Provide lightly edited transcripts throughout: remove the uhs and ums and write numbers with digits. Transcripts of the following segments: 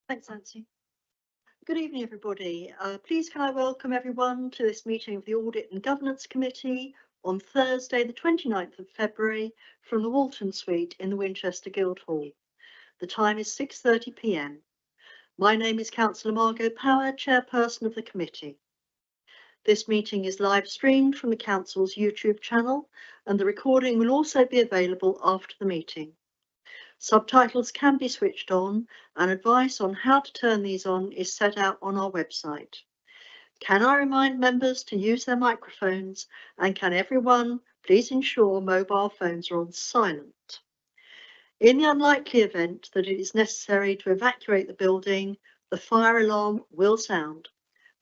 Thanks, Nancy. Good evening, everybody. Please can I welcome everyone to this meeting of the Audit and Governance Committee on Thursday, the 29th of February, from the Walton Suite in the Winchester Guildhall. The time is 6:30 p.m. My name is Councillor Margot Power, Chairperson of the committee. This meeting is live streamed from the Council's YouTube channel, and the recording will also be available after the meeting. Subtitles can be switched on, and advice on how to turn these on is set out on our website. Can I remind members to use their microphones, and can everyone please ensure mobile phones are on silent? In the unlikely event that it is necessary to evacuate the building, the fire alarm will sound.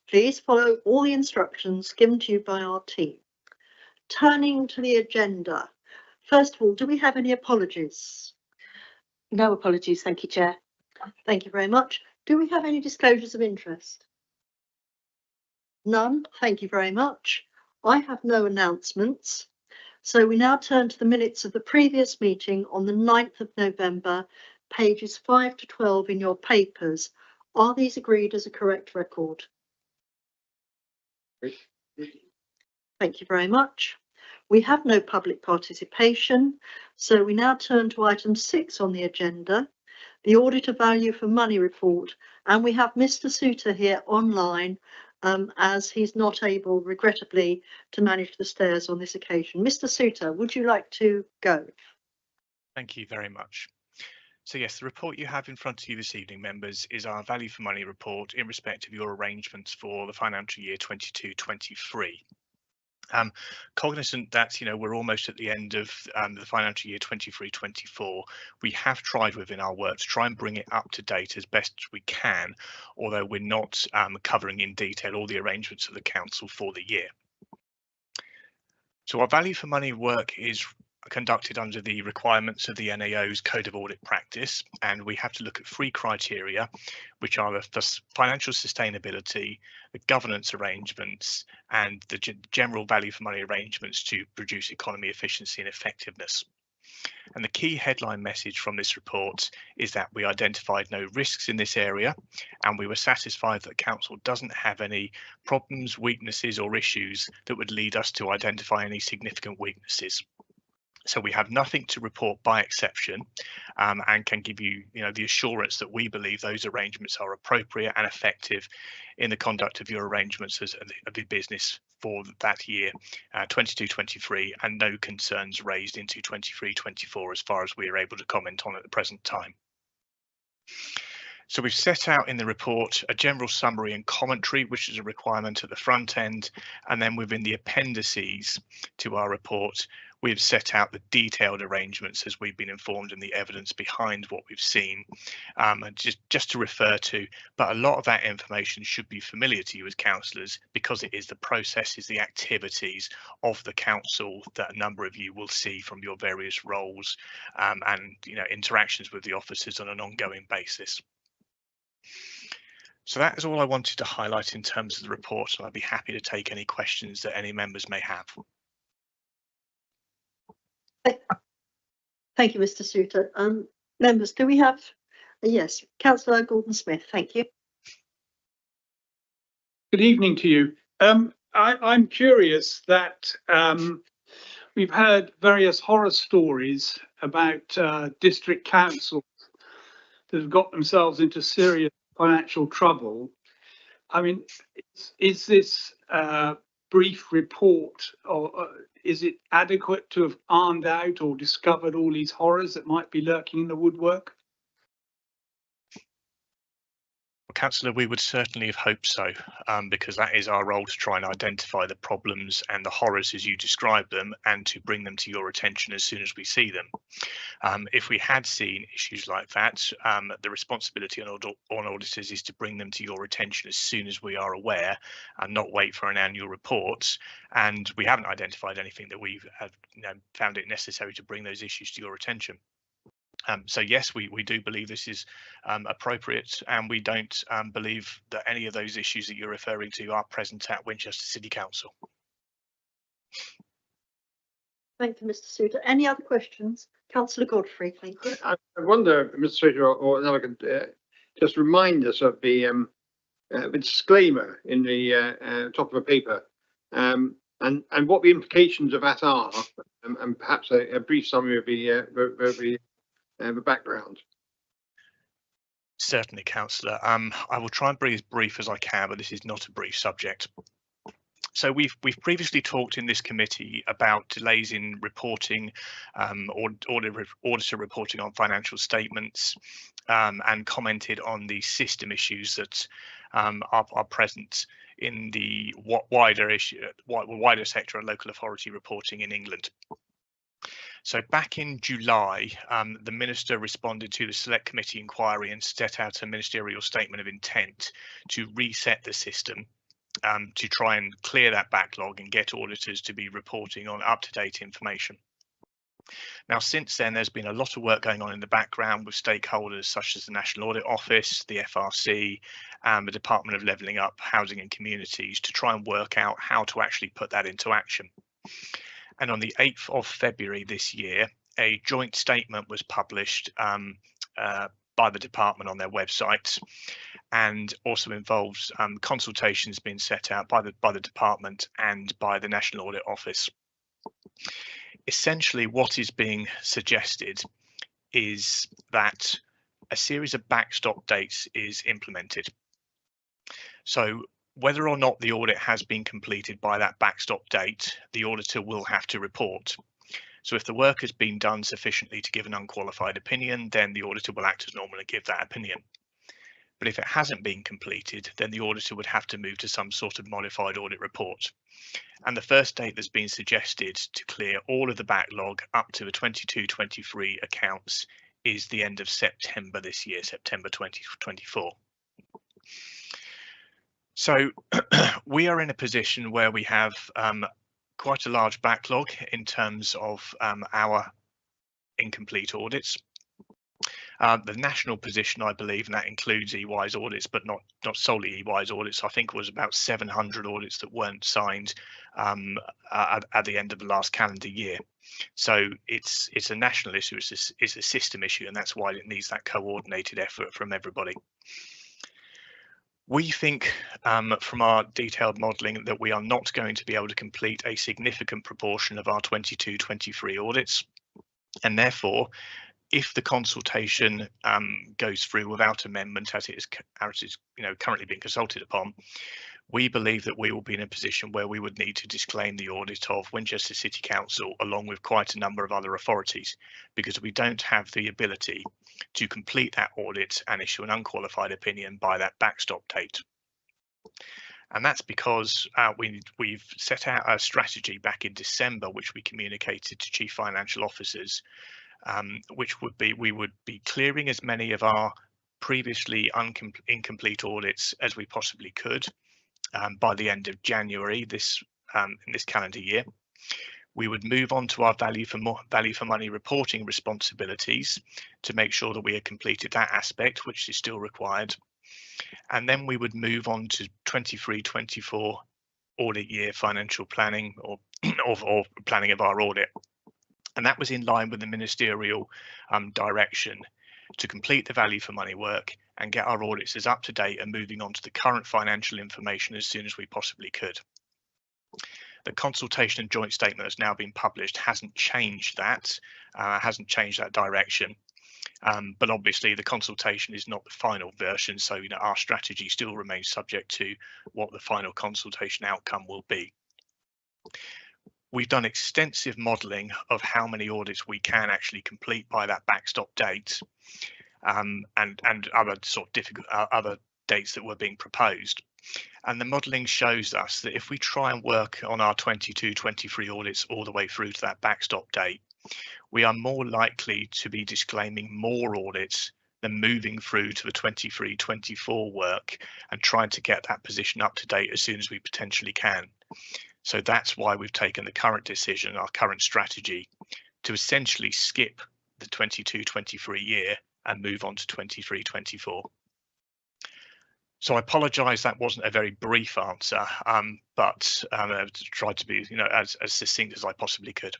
Please follow all the instructions given to you by our team. Turning to the agenda, first of all, do we have any apologies? No apologies, thank you, Chair. Thank you very much. Do we have any disclosures of interest? None. Thank you very much. I have no announcements. So we now turn to the minutes of the previous meeting on the 9th of November, pages 5 to 12 in your papers. Are these agreed as a correct record? Thank you very much. We have no public participation, so we now turn to item 6 on the agenda, the Auditor Value for Money report, and we have Mr. Souter here online as he's not able, regrettably, to manage the stairs on this occasion. Mr. Souter, would you like to go? Thank you very much. So yes, the report you have in front of you this evening, members, is our Value for Money report in respect of your arrangements for the financial year 22-23. Cognizant that we're almost at the end of the financial year 23-24, we have tried within our work to try and bring it up to date as best we can, although we're not covering in detail all the arrangements of the council for the year. So our Value for Money work is conducted under the requirements of the NAO's Code of Audit Practice, and we have to look at 3 criteria, which are the financial sustainability, the governance arrangements, and the general value for money arrangements to produce economy, efficiency and effectiveness. And the key headline message from this report is that we identified no risks in this area, and we were satisfied that the council doesn't have any problems, weaknesses or issues that would lead us to identify any significant weaknesses. So we have nothing to report by exception, and can give you, the assurance that we believe those arrangements are appropriate and effective in the conduct of your arrangements of the business for that year, 22-23, and no concerns raised into 23-24 as far as we are able to comment on at the present time. So we've set out in the report a general summary and commentary, which is a requirement at the front end, and then within the appendices to our report, we've set out the detailed arrangements as we've been informed and the evidence behind what we've seen, and just to refer to, but a lot of that information should be familiar to you as councillors because it is the processes, the activities of the council that a number of you will see from your various roles and interactions with the officers on an ongoing basis. So that is all I wanted to highlight in terms of the report, and I'd be happy to take any questions that any members may have. Thank you, Mr. Souter. Members, do we have? Yes, Councillor Gordon-Smith, thank you. Good evening to you. I'm curious that we've heard various horror stories about district councils that have got themselves into serious financial trouble. I mean, is this brief report, or is it adequate to have ironed out or discovered all these horrors that might be lurking in the woodwork? Councillor, we would certainly have hoped so, because that is our role, to try and identify the problems and the horrors as you describe them and to bring them to your attention as soon as we see them. If we had seen issues like that, the responsibility on auditors is to bring them to your attention as soon as we are aware and not wait for an annual report. And we haven't identified anything that we've found it necessary to bring those issues to your attention. So yes, we do believe this is appropriate, and we don't believe that any of those issues that you're referring to are present at Winchester City Council. Thank you, Mr. Souter. Any other questions? Councillor Godfrey, thank you. I wonder, Mr. Souter, or another, just remind us of the disclaimer in the top of a paper, and what the implications of that are, and perhaps a brief summary of the background. Certainly, Councillor. I will try and be as brief as I can, but this is not a brief subject. So we've previously talked in this committee about delays in reporting, or auditor reporting on financial statements, and commented on the system issues that are present in the wider sector of local authority reporting in England. So back in July, the Minister responded to the Select Committee inquiry and set out a ministerial statement of intent to reset the system, to try and clear that backlog and get auditors to be reporting on up-to-date information. Now, since then, there's been a lot of work going on in the background with stakeholders such as the National Audit Office, the FRC, and the Department of Levelling Up, Housing and Communities to try and work out how to actually put that into action. And on the 8th of February this year, a joint statement was published by the department on their website, and also involves consultations being set out by the department and by the National Audit Office. Essentially, what is being suggested is that a series of backstop dates is implemented. So whether or not the audit has been completed by that backstop date, the auditor will have to report. So if the work has been done sufficiently to give an unqualified opinion, then the auditor will act as normal and give that opinion. But if it hasn't been completed, then the auditor would have to move to some sort of modified audit report. And the first date that's been suggested to clear all of the backlog up to the 22-23 accounts is the end of September this year, September 2024. So we are in a position where we have quite a large backlog in terms of our incomplete audits. The national position, I believe, and that includes EY's audits, but not solely EY's audits, I think was about 700 audits that weren't signed at the end of the last calendar year. So it's a national issue, it's a system issue, and that's why it needs that coordinated effort from everybody. We think from our detailed modelling that we are not going to be able to complete a significant proportion of our 22-23 audits, and therefore, if the consultation goes through without amendment, as it is currently being consulted upon, we believe that we will be in a position where we would need to disclaim the audit of Winchester City Council along with quite a number of other authorities, because we don't have the ability to complete that audit and issue an unqualified opinion by that backstop date. And that's because we've set out a strategy back in December, which we communicated to chief financial officers, which would be we would be clearing as many of our previously incomplete audits as we possibly could by the end of January in this calendar year. We would move on to our value for money reporting responsibilities to make sure that we had completed that aspect, which is still required. And then we would move on to 23-24 audit year financial planning or planning of our audit. And that was in line with the ministerial direction to complete the value for money work and get our audits as up to date and moving on to the current financial information as soon as we possibly could. The consultation and joint statement that's now been published hasn't changed that, direction. But obviously the consultation is not the final version, so our strategy still remains subject to what the final consultation outcome will be. We've done extensive modelling of how many audits we can actually complete by that backstop date, and other sort of difficult other dates that were being proposed. And the modelling shows us that if we try and work on our 22-23 audits all the way through to that backstop date, we are more likely to be disclaiming more audits than moving through to the 23-24 work and trying to get that position up to date as soon as we potentially can. So that's why we've taken the current decision, our current strategy, to essentially skip the 22-23 year and move on to 23-24. So I apologise that wasn't a very brief answer, but I tried to be, as succinct as I possibly could.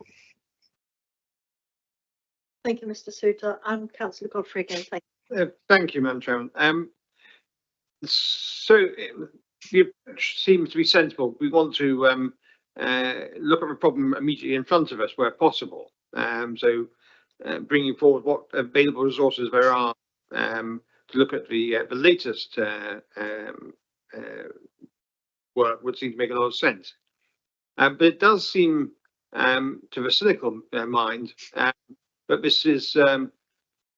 Thank you, Mr. Souter, and Councillor Godfrey again. Thank you. Thank you, Madam Chairman. So the approach seems to be sensible. We want to look at the problem immediately in front of us where possible. Bringing forward what available resources there are to look at the latest work would seem to make a lot of sense. But it does seem to the cynical mind that this is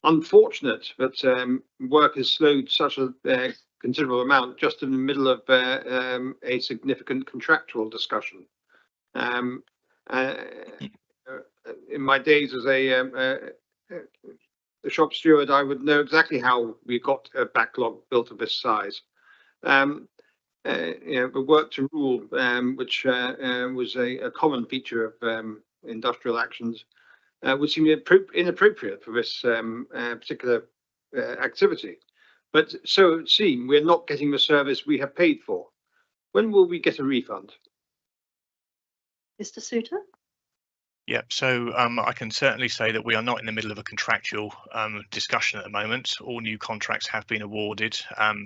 unfortunate that work has slowed such a considerable amount just in the middle of a significant contractual discussion. In my days as a shop steward, I would know exactly how we got a backlog built of this size. The work to rule, which was a common feature of industrial actions, would seem inappropriate for this particular activity. But so it would seem we're not getting the service we have paid for. When will we get a refund? Mr. Souter? Yep, so I can certainly say that we are not in the middle of a contractual discussion at the moment. All new contracts have been awarded,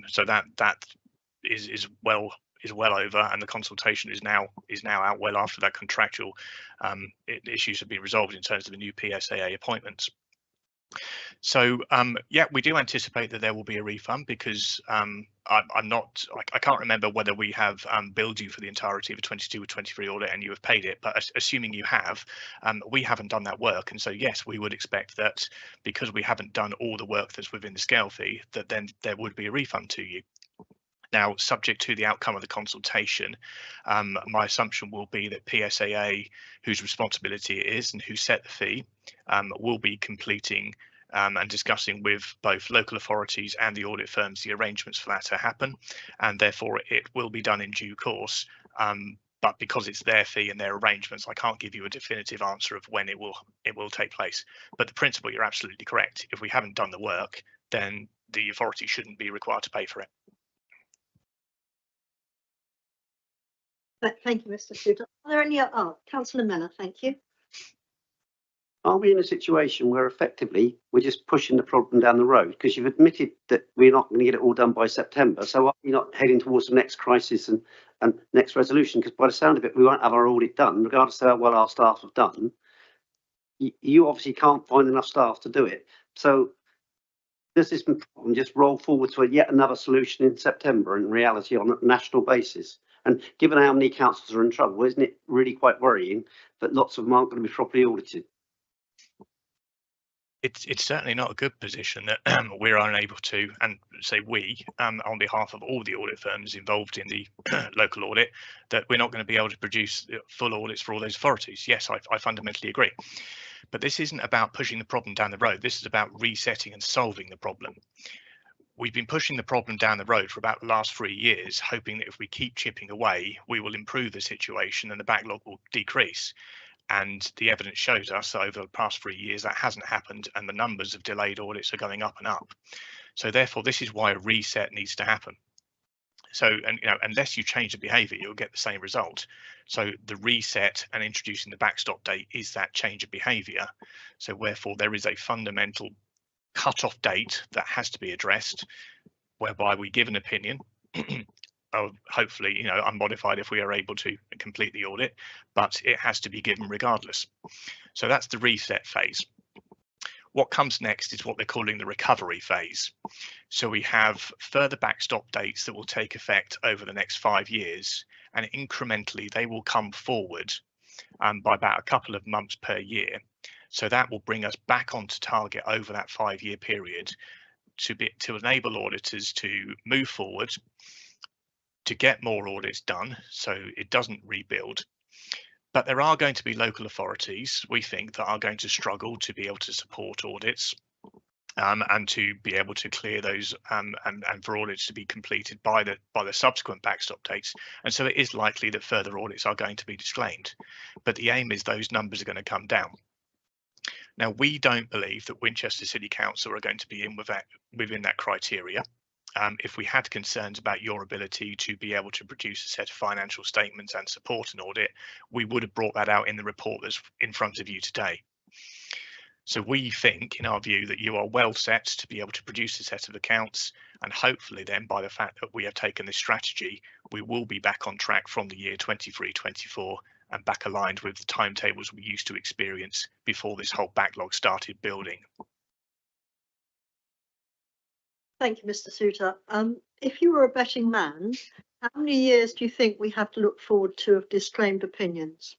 so that is well over, and the consultation is now out well after that contractual issues have been resolved in terms of the new PSAA appointments. So yeah, we do anticipate that there will be a refund because I can't remember whether we have billed you for the entirety of a 22 or 23 audit and you have paid it, but assuming you have, we haven't done that work, and so yes, we would expect that because we haven't done all the work that's within the scale fee, that then there would be a refund to you. Now, subject to the outcome of the consultation, my assumption will be that PSAA, whose responsibility it is and who set the fee, will be completing and discussing with both local authorities and the audit firms the arrangements for that to happen, and therefore it will be done in due course. But because it's their fee and their arrangements, I can't give you a definitive answer of when it will take place. But the principle, you're absolutely correct. If we haven't done the work, then the authority shouldn't be required to pay for it. Thank you, Mr. Souter. Are there any? Councillor Miller, thank you. Are we in a situation where effectively we're just pushing the problem down the road? Because you've admitted that we're not going to get it all done by September. So are we not heading towards the next crisis and next resolution? Because by the sound of it, we won't have our audit done, regardless of how well our staff have done. You obviously can't find enough staff to do it. So does this problem just roll forward to yet another solution in September in reality on a national basis? And given how many councils are in trouble, isn't it really quite worrying that lots of them aren't going to be properly audited? It's certainly not a good position that we're unable to, and say we, on behalf of all the audit firms involved in the local audit, that we're not going to be able to produce full audits for all those authorities. Yes, I fundamentally agree. But this isn't about pushing the problem down the road. This is about resetting and solving the problem. We've been pushing the problem down the road for about the last 3 years, hoping that if we keep chipping away, we will improve the situation and the backlog will decrease. And the evidence shows us that over the past 3 years that hasn't happened, and the numbers of delayed audits are going up and up. So therefore, this is why a reset needs to happen. So, and unless you change the behaviour, you'll get the same result. So the reset and introducing the backstop date is that change of behaviour. So wherefore there is a fundamental cut-off date that has to be addressed, whereby we give an opinion. Hopefully, unmodified if we are able to complete the audit, but it has to be given regardless. So that's the reset phase. What comes next is what they're calling the recovery phase. So we have further backstop dates that will take effect over the next 5 years, and incrementally they will come forward by about a couple of months per year. So that will bring us back onto target over that 5-year period to enable auditors to move forward, to get more audits done so it doesn't rebuild. But there are going to be local authorities, we think, that are going to struggle to be able to support audits and to be able to clear those and for audits to be completed by the subsequent backstop dates. And so it is likely that further audits are going to be disclaimed. But the aim is those numbers are going to come down. Now, we don't believe that Winchester City Council are going to be within that criteria. If we had concerns about your ability to be able to produce a set of financial statements and support an audit, we would have brought that out in the report that's in front of you today. So we think, in our view, that you are well set to be able to produce a set of accounts, and hopefully then by the fact that we have taken this strategy, we will be back on track from the year 23-24 and back aligned with the timetables we used to experience before this whole backlog started building. Thank you, Mr. Souter. If you were a betting man, how many years do you think we have to look forward to of disclaimed opinions?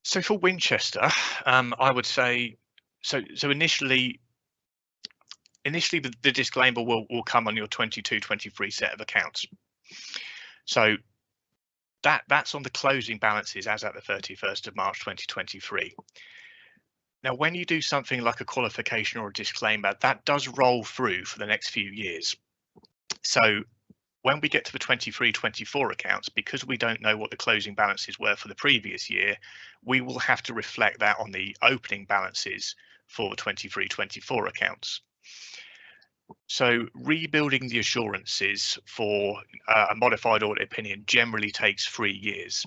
So for Winchester, I would say, so initially the disclaimer will come on your 22-23 set of accounts. So that's on the closing balances as at the 31st of March 2023. Now, when you do something like a qualification or a disclaimer, that does roll through for the next few years. So when we get to the 23-24 accounts, because we don't know what the closing balances were for the previous year, we will have to reflect that on the opening balances for the 23-24 accounts. So rebuilding the assurances for a modified audit opinion generally takes 3 years.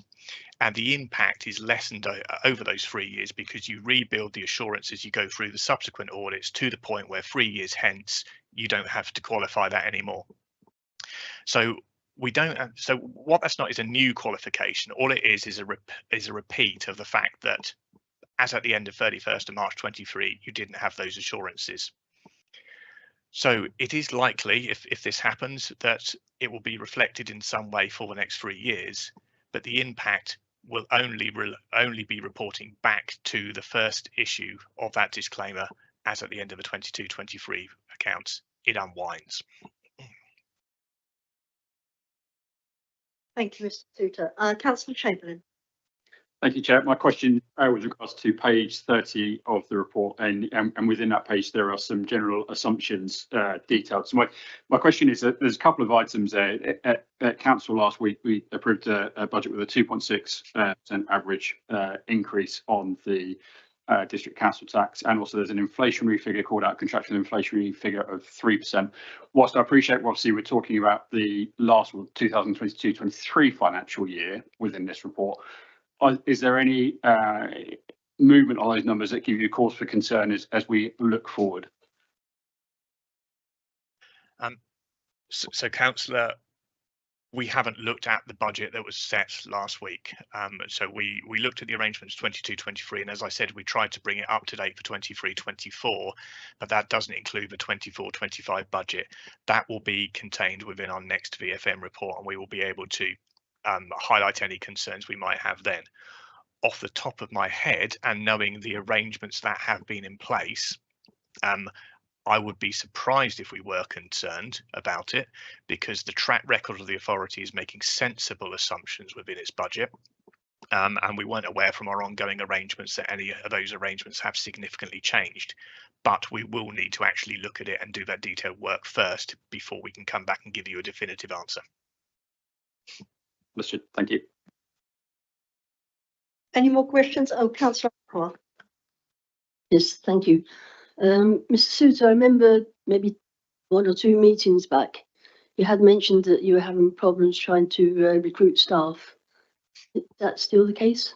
And the impact is lessened over those 3 years because you rebuild the assurance as you go through the subsequent audits to the point where 3 years hence, you don't have to qualify that anymore. So we don't. So what that's not is a new qualification. All it is a repeat of the fact that as at the end of 31st of March 23, you didn't have those assurances. So it is likely, if this happens, that it will be reflected in some way for the next 3 years, but the impact will only be reporting back to the first issue of that disclaimer as at the end of the 22-23 accounts. It unwinds. Thank you, Mr. Souter. Councillor Chamberlain. Thank you, Chair. My question with regards to page 30 of the report, and within that page there are some general assumptions detailed. So my question is that there's a couple of items there. At Council last week, we approved a budget with a 2.6% average increase on the district council tax, and also there's an inflationary figure called out, contractual inflationary figure of 3%. Whilst I appreciate, obviously, we're talking about the last 2022-23 financial year within this report, is there any movement on those numbers that give you cause for concern as we look forward? So Councillor, we haven't looked at the budget that was set last week. So we looked at the arrangements 22-23, and as I said, we tried to bring it up to date for 23-24, but that doesn't include the 24-25 budget. That will be contained within our next VFM report, and we will be able to highlight any concerns we might have then. Off the top of my head, and knowing the arrangements that have been in place, I would be surprised if we were concerned about it, because the track record of the authority is making sensible assumptions within its budget. And we weren't aware from our ongoing arrangements that any of those arrangements have significantly changed. But we will need to actually look at it and do that detailed work first before we can come back and give you a definitive answer. Understood. Thank you. Any more questions? Oh, Councillor Aqua. Yes, thank you. Mr. Souter, I remember maybe 1 or 2 meetings back, you had mentioned that you were having problems trying to recruit staff. Is that still the case?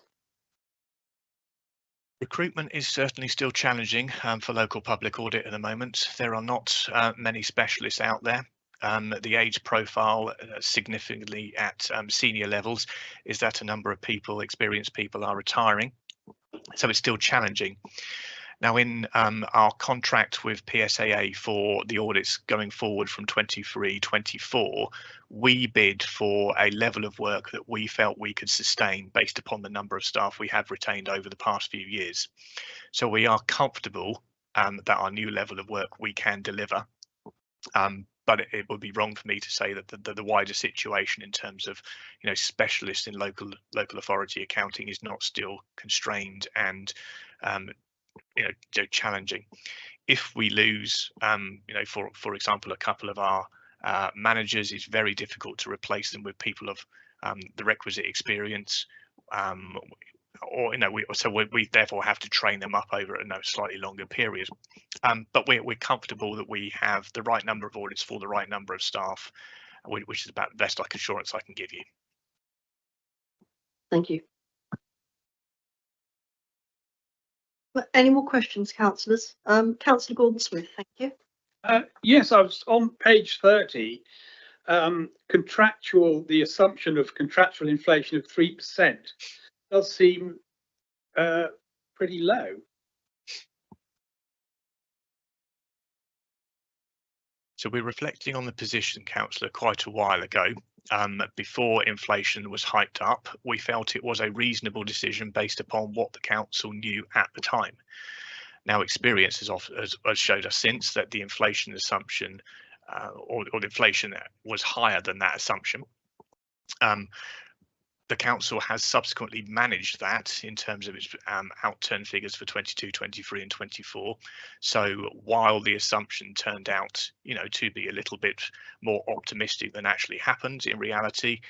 Recruitment is certainly still challenging for local public audit at the moment. There are not many specialists out there. The age profile significantly at senior levels is that a number of people, experienced people, are retiring. So it's still challenging. Now, in our contract with PSAA for the audits going forward from 23-24, we bid for a level of work that we felt we could sustain based upon the number of staff we have retained over the past few years. So we are comfortable that our new level of work we can deliver. But it would be wrong for me to say that the wider situation in terms of, specialists in local authority accounting is not still constrained and challenging. If we lose, for example, a couple of our managers, it's very difficult to replace them with people of the requisite experience. We therefore have to train them up over a slightly longer period. But we're comfortable that we have the right number of audits for the right number of staff, which is about the best assurance I can give you. Thank you. Any more questions, councillors? Councillor Gordon-Smith, thank you. Yes, I was on page 30. The assumption of contractual inflation of 3% does seem pretty low. So we're reflecting on the position, councillor, quite a while ago. Before inflation was hiked up, we felt it was a reasonable decision based upon what the council knew at the time. Now, experience has showed us since that the inflation assumption or the inflation was higher than that assumption. The council has subsequently managed that in terms of its outturn figures for 22, 23 and 24. So while the assumption turned out, to be a little bit more optimistic than actually happened, in reality,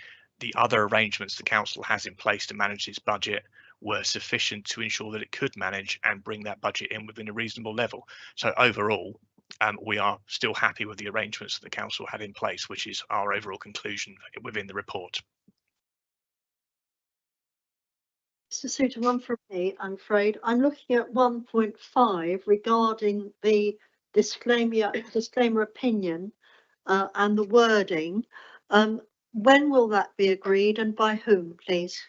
the other arrangements the council has in place to manage its budget were sufficient to ensure that it could manage and bring that budget in within a reasonable level. So overall, we are still happy with the arrangements that the council had in place, which is our overall conclusion within the report. Mr. Souter, one from me, I'm afraid. I'm looking at 1.5 regarding the disclaimer opinion and the wording. When will that be agreed and by whom, please?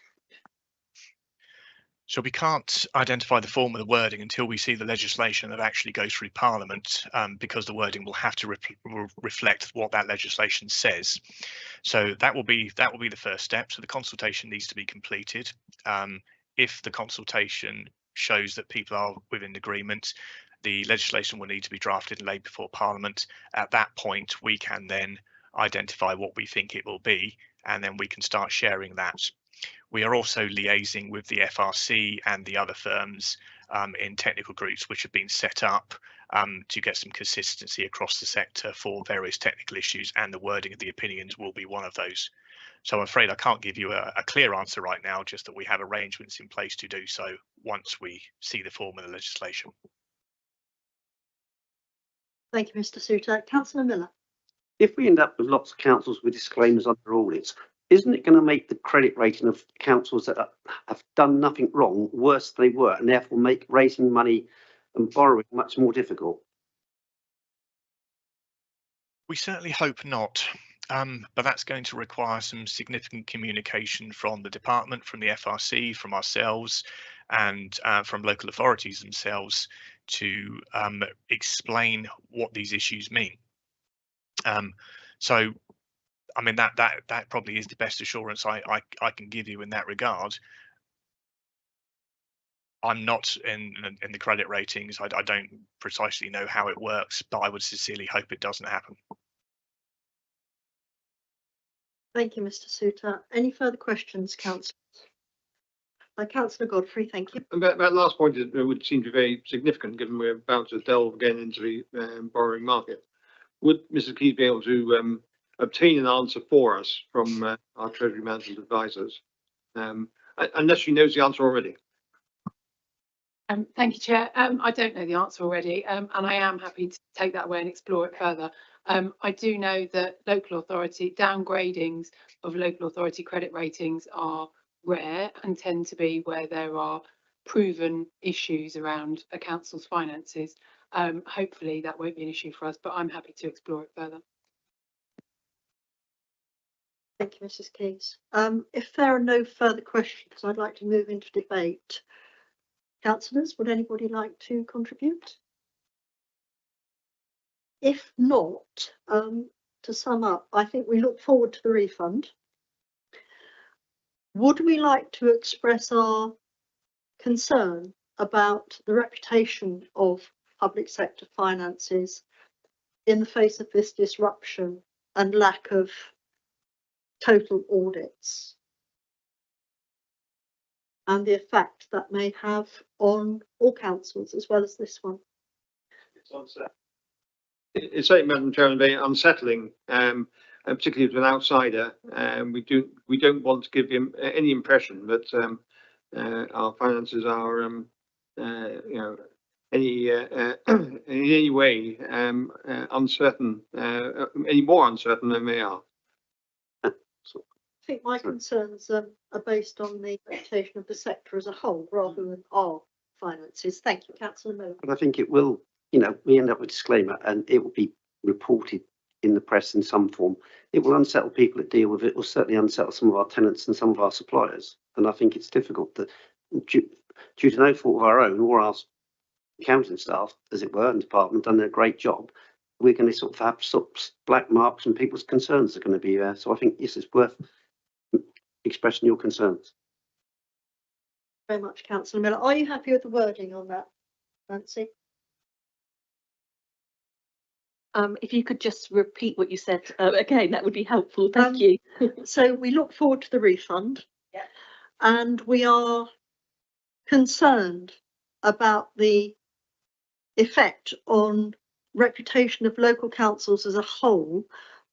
So we can't identify the form of the wording until we see the legislation that actually goes through Parliament, because the wording will have to reflect what that legislation says. So that will be the first step. So the consultation needs to be completed. If the consultation shows that people are within agreement, the legislation will need to be drafted and laid before Parliament. At that point, we can then identify what we think it will be, and then we can start sharing that. We are also liaising with the FRC and the other firms in technical groups which have been set up to get some consistency across the sector for various technical issues, and the wording of the opinions will be one of those. So I'm afraid I can't give you a clear answer right now, just that we have arrangements in place to do so once we see the form of the legislation. Thank you, Mr. Souter. Councillor Miller. If we end up with lots of councils with disclaimers under audits, isn't it going to make the credit rating of councils that have done nothing wrong worse than they were, and therefore make raising money and borrowing much more difficult? We certainly hope not. But that's going to require some significant communication from the department, from the FRC, from ourselves, and from local authorities themselves to explain what these issues mean. So, I mean, that probably is the best assurance I can give you in that regard. I'm not in the credit ratings. I don't precisely know how it works, but I would sincerely hope it doesn't happen. Thank you, Mr. Souter. Any further questions, councillors? Councillor Godfrey, thank you. And that last point would seem to be very significant, given we're about to delve again into the borrowing market. Would Mrs. Keyes be able to obtain an answer for us from our Treasury Management advisors, unless she knows the answer already? Thank you, Chair. I don't know the answer already, and I am happy to take that away and explore it further. I do know that local authority downgradings of local authority credit ratings are rare and tend to be where there are proven issues around a council's finances. Hopefully that won't be an issue for us, but I'm happy to explore it further. Thank you, Mrs. Keyes. If there are no further questions, I'd like to move into debate. Councillors, would anybody like to contribute? If not, to sum up, I think we look forward to the refund. Would we like to express our concern about the reputation of public sector finances in the face of this disruption and lack of total audits, and the effect that may have on all councils as well as this one? It's certainly, Madam Chairman, very unsettling, particularly to an outsider. We don't want to give him any impression that our finances are, in any way uncertain, any more uncertain than they are. I think my concerns are based on the reputation of the sector as a whole rather than our finances. Thank you, Councillor Miller. But I think it will, we end up with a disclaimer and it will be reported in the press in some form. It will unsettle people that deal with it. It will certainly unsettle some of our tenants and some of our suppliers. And I think it's difficult that, due to no fault of our own or our accounting staff, as it were, and department, done a great job, we're going to sort of have black marks and people's concerns are going to be there. So I think yes, it's worth expressing your concerns. Very much, Councillor Miller. Are you happy with the wording on that, Nancy? If you could just repeat what you said again, that would be helpful. Thank Um, you. So we look forward to the refund. Yeah. And we are concerned about the effect on reputation of local councils as a whole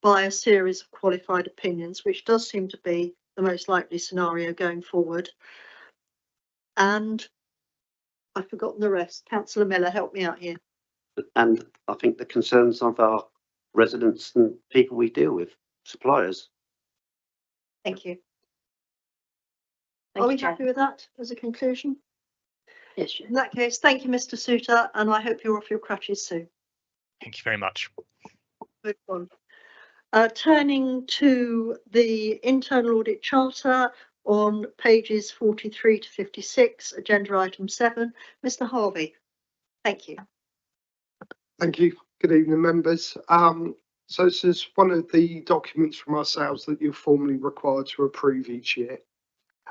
by a series of qualified opinions, which does seem to be the most likely scenario going forward. And I've forgotten the rest. Councillor Miller, help me out here. And I think the concerns of our residents and people we deal with, suppliers. Thank you. Thank Are you, we Chair. happy with that as a conclusion? Yes, Chair. In that case, thank you, Mr. Souter, and I hope you're off your crutches soon. Thank you very much. Good one. Turning to the internal audit charter on pages 43 to 56, agenda item 7, Mr. Harvey. Thank you. Thank you. Good evening, members. So this is one of the documents from ourselves that you're formally required to approve each year.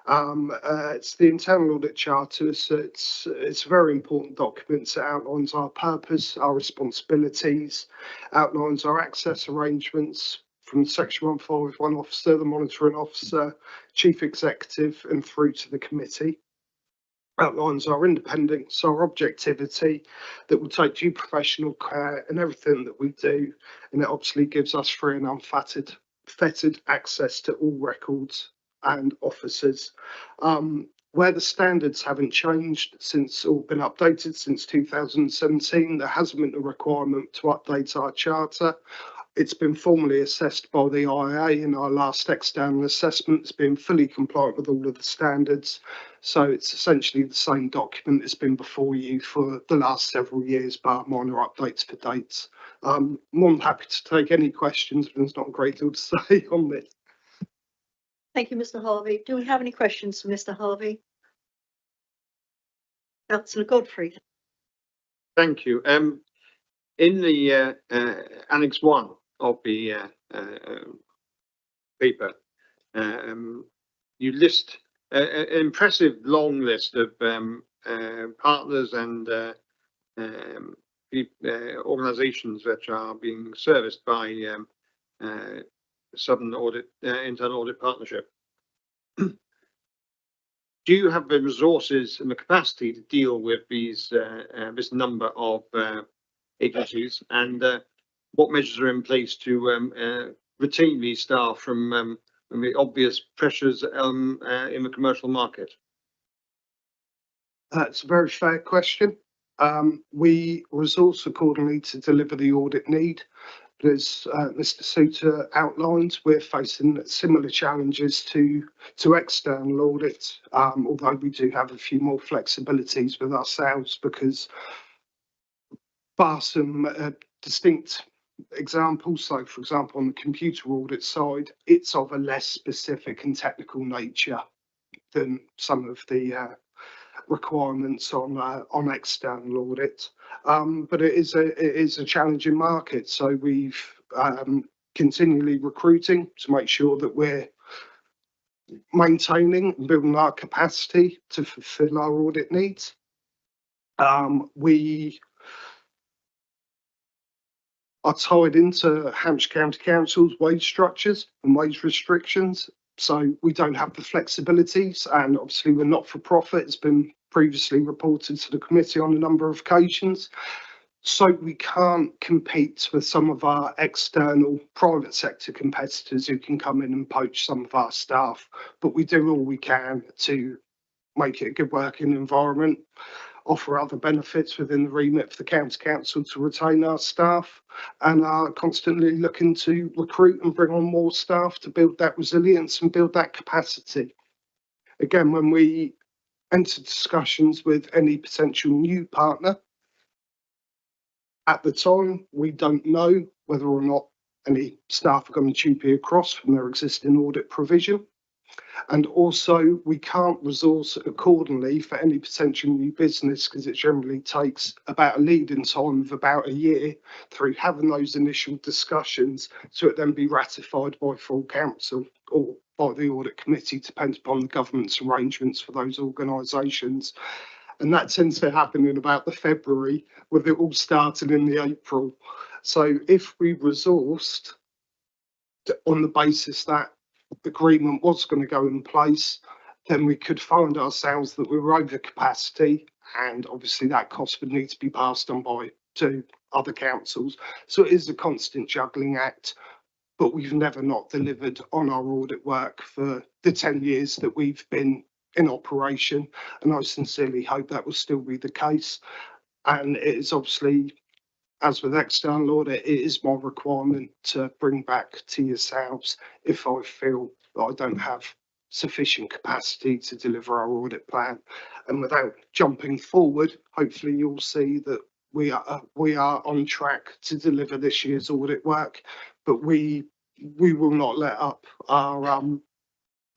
It's the internal audit charter, so it's a very important document. It outlines our purpose, our responsibilities, outlines our access arrangements from Section 151 officer, the monitoring officer, chief executive, and through to the committee. Outlines our independence, our objectivity, that will take due professional care in everything that we do, and it obviously gives us free and unfettered access to all records and officers. Where the standards haven't changed since or been updated since 2017, there hasn't been a requirement to update our charter. It's been formally assessed by the IA in our last external assessment. It's been fully compliant with all of the standards. So it's essentially the same document that's been before you for the last several years, bar minor updates for dates. More than happy to take any questions, but there's not a great deal to say on this. Thank you, Mr. Harvey. Do we have any questions for Mr. Harvey? Councillor Godfrey. Thank you. In the Annex 1 of the paper, you list an impressive long list of partners and organisations which are being serviced by Southern Internal Audit Partnership. Do you have the resources and the capacity to deal with these this number of agencies, and what measures are in place to retain these staff from the obvious pressures in the commercial market? That's a very fair question. We resource accordingly to deliver the audit need. But as Mr. Souter outlined, we're facing similar challenges to external audits, although we do have a few more flexibilities with ourselves because bar some distinct examples. So, for example, on the computer audit side, it's of a less specific and technical nature than some of the requirements on external audit. But it is a challenging market, so we've continually recruiting to make sure that we're maintaining and building our capacity to fulfil our audit needs. We are tied into Hampshire County Council's wage structures and wage restrictions, so we don't have the flexibilities, and obviously we're not for profit. It's been previously reported to the committee on a number of occasions. So we can't compete with some of our external private sector competitors who can come in and poach some of our staff, but we do all we can to make it a good working environment, offer other benefits within the remit of the county council to retain our staff, and are constantly looking to recruit and bring on more staff to build that resilience and build that capacity. Again, when we enter discussions with any potential new partner. At the time, we don't know whether or not any staff are going to TUPE across from their existing audit provision. And also, we can't resource accordingly for any potential new business because it generally takes about a lead-in time of about a year through having those initial discussions to it then be ratified by full council or by the audit committee, depending upon the government's arrangements for those organisations. And that tends to happen in about the February, with it all starting in the April. So if we resourced on the basis that agreement was going to go in place, then we could find ourselves that we were over capacity, and obviously that cost would need to be passed on to other councils. So it is a constant juggling act, but we've never not delivered on our audit work for the 10 years that we've been in operation, and I sincerely hope that will still be the case. And it is obviously, as with external audit, it is my requirement to bring back to yourselves if I feel that I don't have sufficient capacity to deliver our audit plan. And without jumping forward, hopefully you'll see that we are on track to deliver this year's audit work, but we will not let up our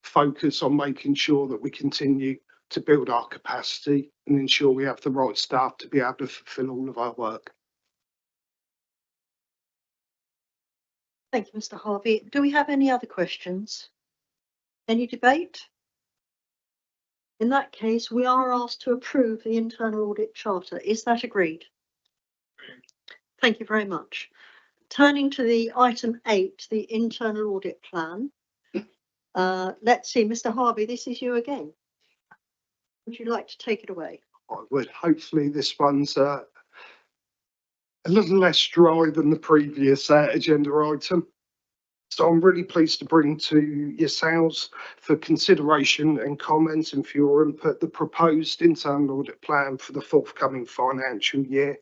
focus on making sure that we continue to build our capacity and ensure we have the right staff to be able to fulfil all of our work. Thank you, Mr. Harvey. Do we have any other questions? Any debate? In that case, we are asked to approve the internal audit charter. Is that agreed? Thank you very much. Turning to the item 8, the internal audit plan. Let's see, Mr. Harvey, this is you again. Would you like to take it away? I would. Hopefully this one's a little less dry than the previous agenda item. So I'm really pleased to bring to yourselves for consideration and comment and for your input the proposed internal audit plan for the forthcoming financial year.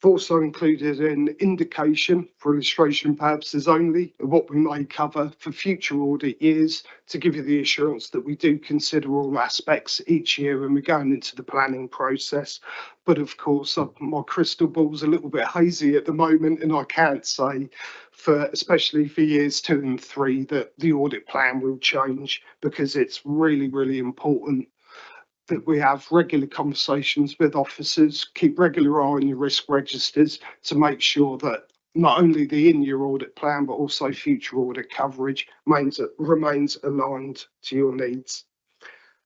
I've also included an indication for illustration purposes only of what we may cover for future audit years to give you the assurance that we do consider all aspects each year when we're going into the planning process. But of course, my crystal ball's a little bit hazy at the moment, and I can't say, especially for years 2 and 3, that the audit plan will change, because it's really, really important that we have regular conversations with officers, keep regular eye on your risk registers to make sure that not only the in-year audit plan, but also future audit coverage remains aligned to your needs.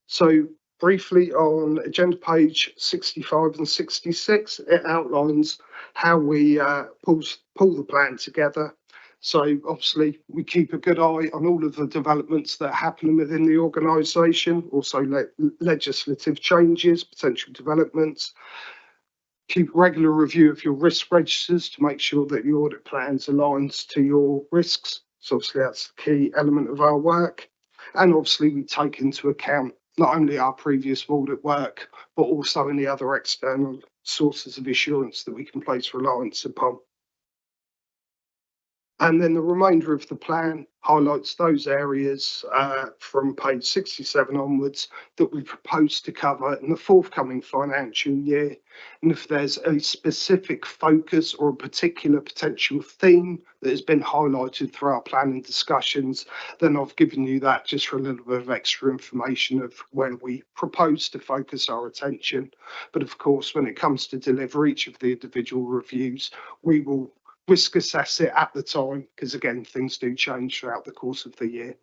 So briefly on agenda page 65 and 66, it outlines how we pull the plan together. So obviously we keep a good eye on all of the developments that are happening within the organisation, also legislative changes, potential developments. Keep a regular review of your risk registers to make sure that your audit plans aligns to your risks. So obviously that's the key element of our work. And obviously we take into account not only our previous audit work, but also any other external sources of assurance that we can place reliance upon. And then the remainder of the plan highlights those areas from page 67 onwards that we propose to cover in the forthcoming financial year. And if there's a specific focus or a particular potential theme that has been highlighted through our planning discussions, then I've given you that just for a little bit of extra information of where we propose to focus our attention. But of course, when it comes to deliver each of the individual reviews, we will risk assess it at the time, because again, things do change throughout the course of the year.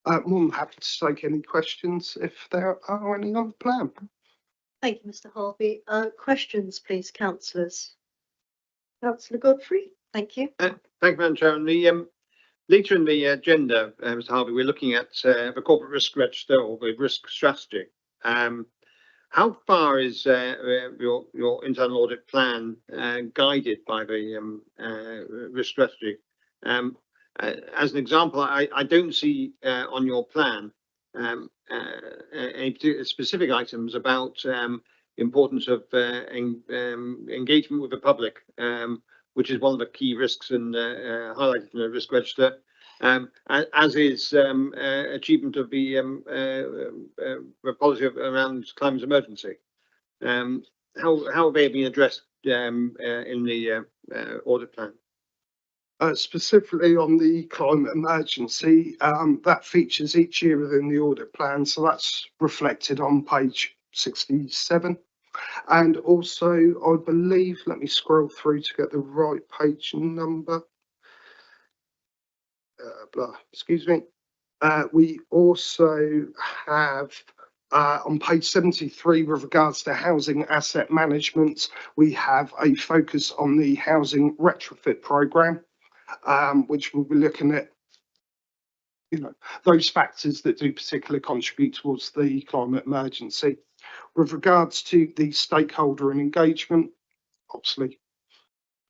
More than happy to take any questions if there are any on the plan. Thank you, Mr. Harvey. Questions, please, councillors. Councillor Godfrey, thank you. Thank you, Madam Chairman. Later in the agenda, Mr. Harvey, we're looking at the corporate risk register or the risk strategy. How far is your internal audit plan guided by the risk strategy? As an example, I don't see on your plan any specific items about importance of engagement with the public, which is one of the key risks and highlighted in the risk register. as is achievement of the policy around climate emergency. How have they been addressed in the audit plan? Specifically on the climate emergency, that features each year within the audit plan, so that's reflected on page 67. And also, I believe, let me scroll through to get the right page number. Excuse me. We also have on page 73, with regards to housing asset management, we have a focus on the housing retrofit programme, which we'll be looking at, those factors that do particularly contribute towards the climate emergency. With regards to the stakeholder and engagement, obviously,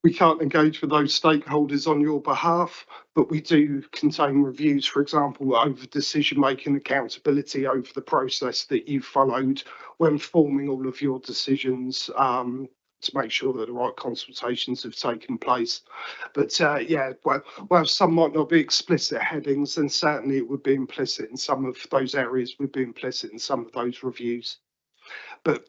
we can't engage with those stakeholders on your behalf, but we do contain reviews, for example, over decision-making accountability over the process that you followed when forming all of your decisions, to make sure that the right consultations have taken place. But yeah, well, some might not be explicit headings, and certainly it would be implicit in some of those areas, would be implicit in some of those reviews. But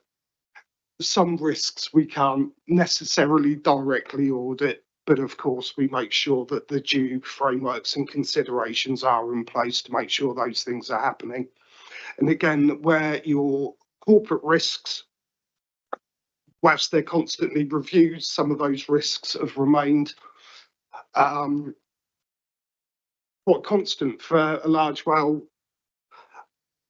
some risks we can't necessarily directly audit, but of course we make sure that the due frameworks and considerations are in place to make sure those things are happening. And again, where your corporate risks, whilst they're constantly reviewed, some of those risks have remained quite constant for a large while.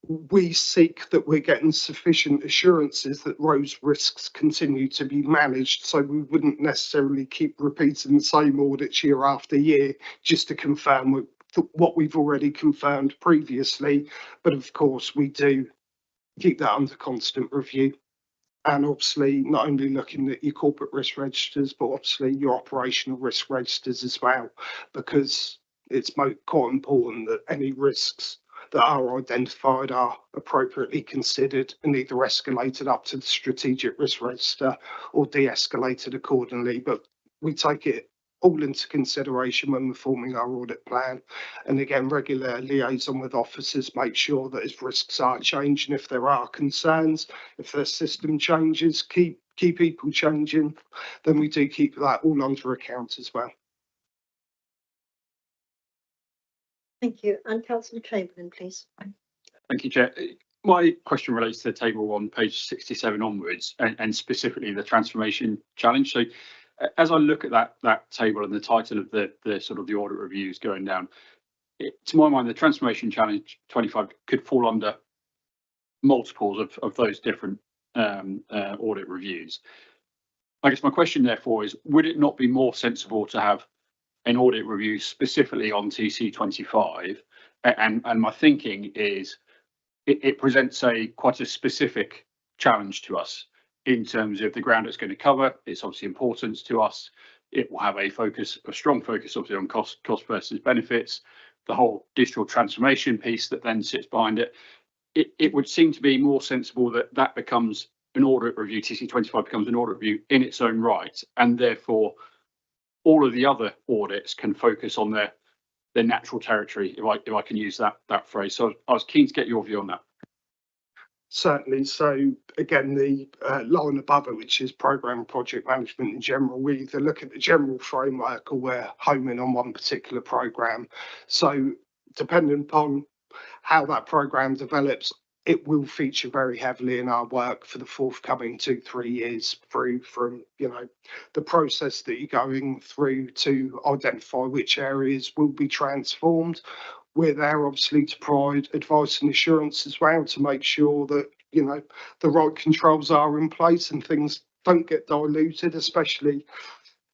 We seek that we're getting sufficient assurances that those risks continue to be managed, so we wouldn't necessarily keep repeating the same audits year after year just to confirm what we've already confirmed previously. But of course, we do keep that under constant review. And obviously, not only looking at your corporate risk registers, but obviously your operational risk registers as well, because it's quite important that any risks that are identified are appropriately considered and either escalated up to the strategic risk register or de-escalated accordingly. But we take it all into consideration when we're forming our audit plan. And again, regular liaison with officers, make sure that if risks are changing, if there are concerns, if their system changes, key people changing, then we do keep that all under account as well. Thank you. And Councillor Chamberlain, please. Thank you, Chair. My question relates to the table on page 67 onwards, and specifically the transformation challenge. So as I look at that table and the title of the sort of the audit reviews going down, to my mind, the transformation challenge 25 could fall under multiples of those different audit reviews. I guess my question therefore is, would it not be more sensible to have an audit review specifically on TC25? And my thinking is it presents quite a specific challenge to us in terms of the ground it's going to cover. It's obviously importance to us. It will have a strong focus obviously on cost versus benefits, the whole digital transformation piece that then sits behind it. It would seem to be more sensible that becomes an audit review, TC25 becomes an audit review in its own right, and therefore all of the other audits can focus on their natural territory, if I can use that phrase. So I was keen to get your view on that. Certainly. So again, the line above it, which is programme and project management in general, we either look at the general framework or we're homing on one particular programme. So depending upon how that programme develops, it will feature very heavily in our work for the forthcoming 2-3 years, through from the process that you're going through to identify which areas will be transformed. We're there obviously to provide advice and assurance as well, to make sure that the right controls are in place and things don't get diluted, especially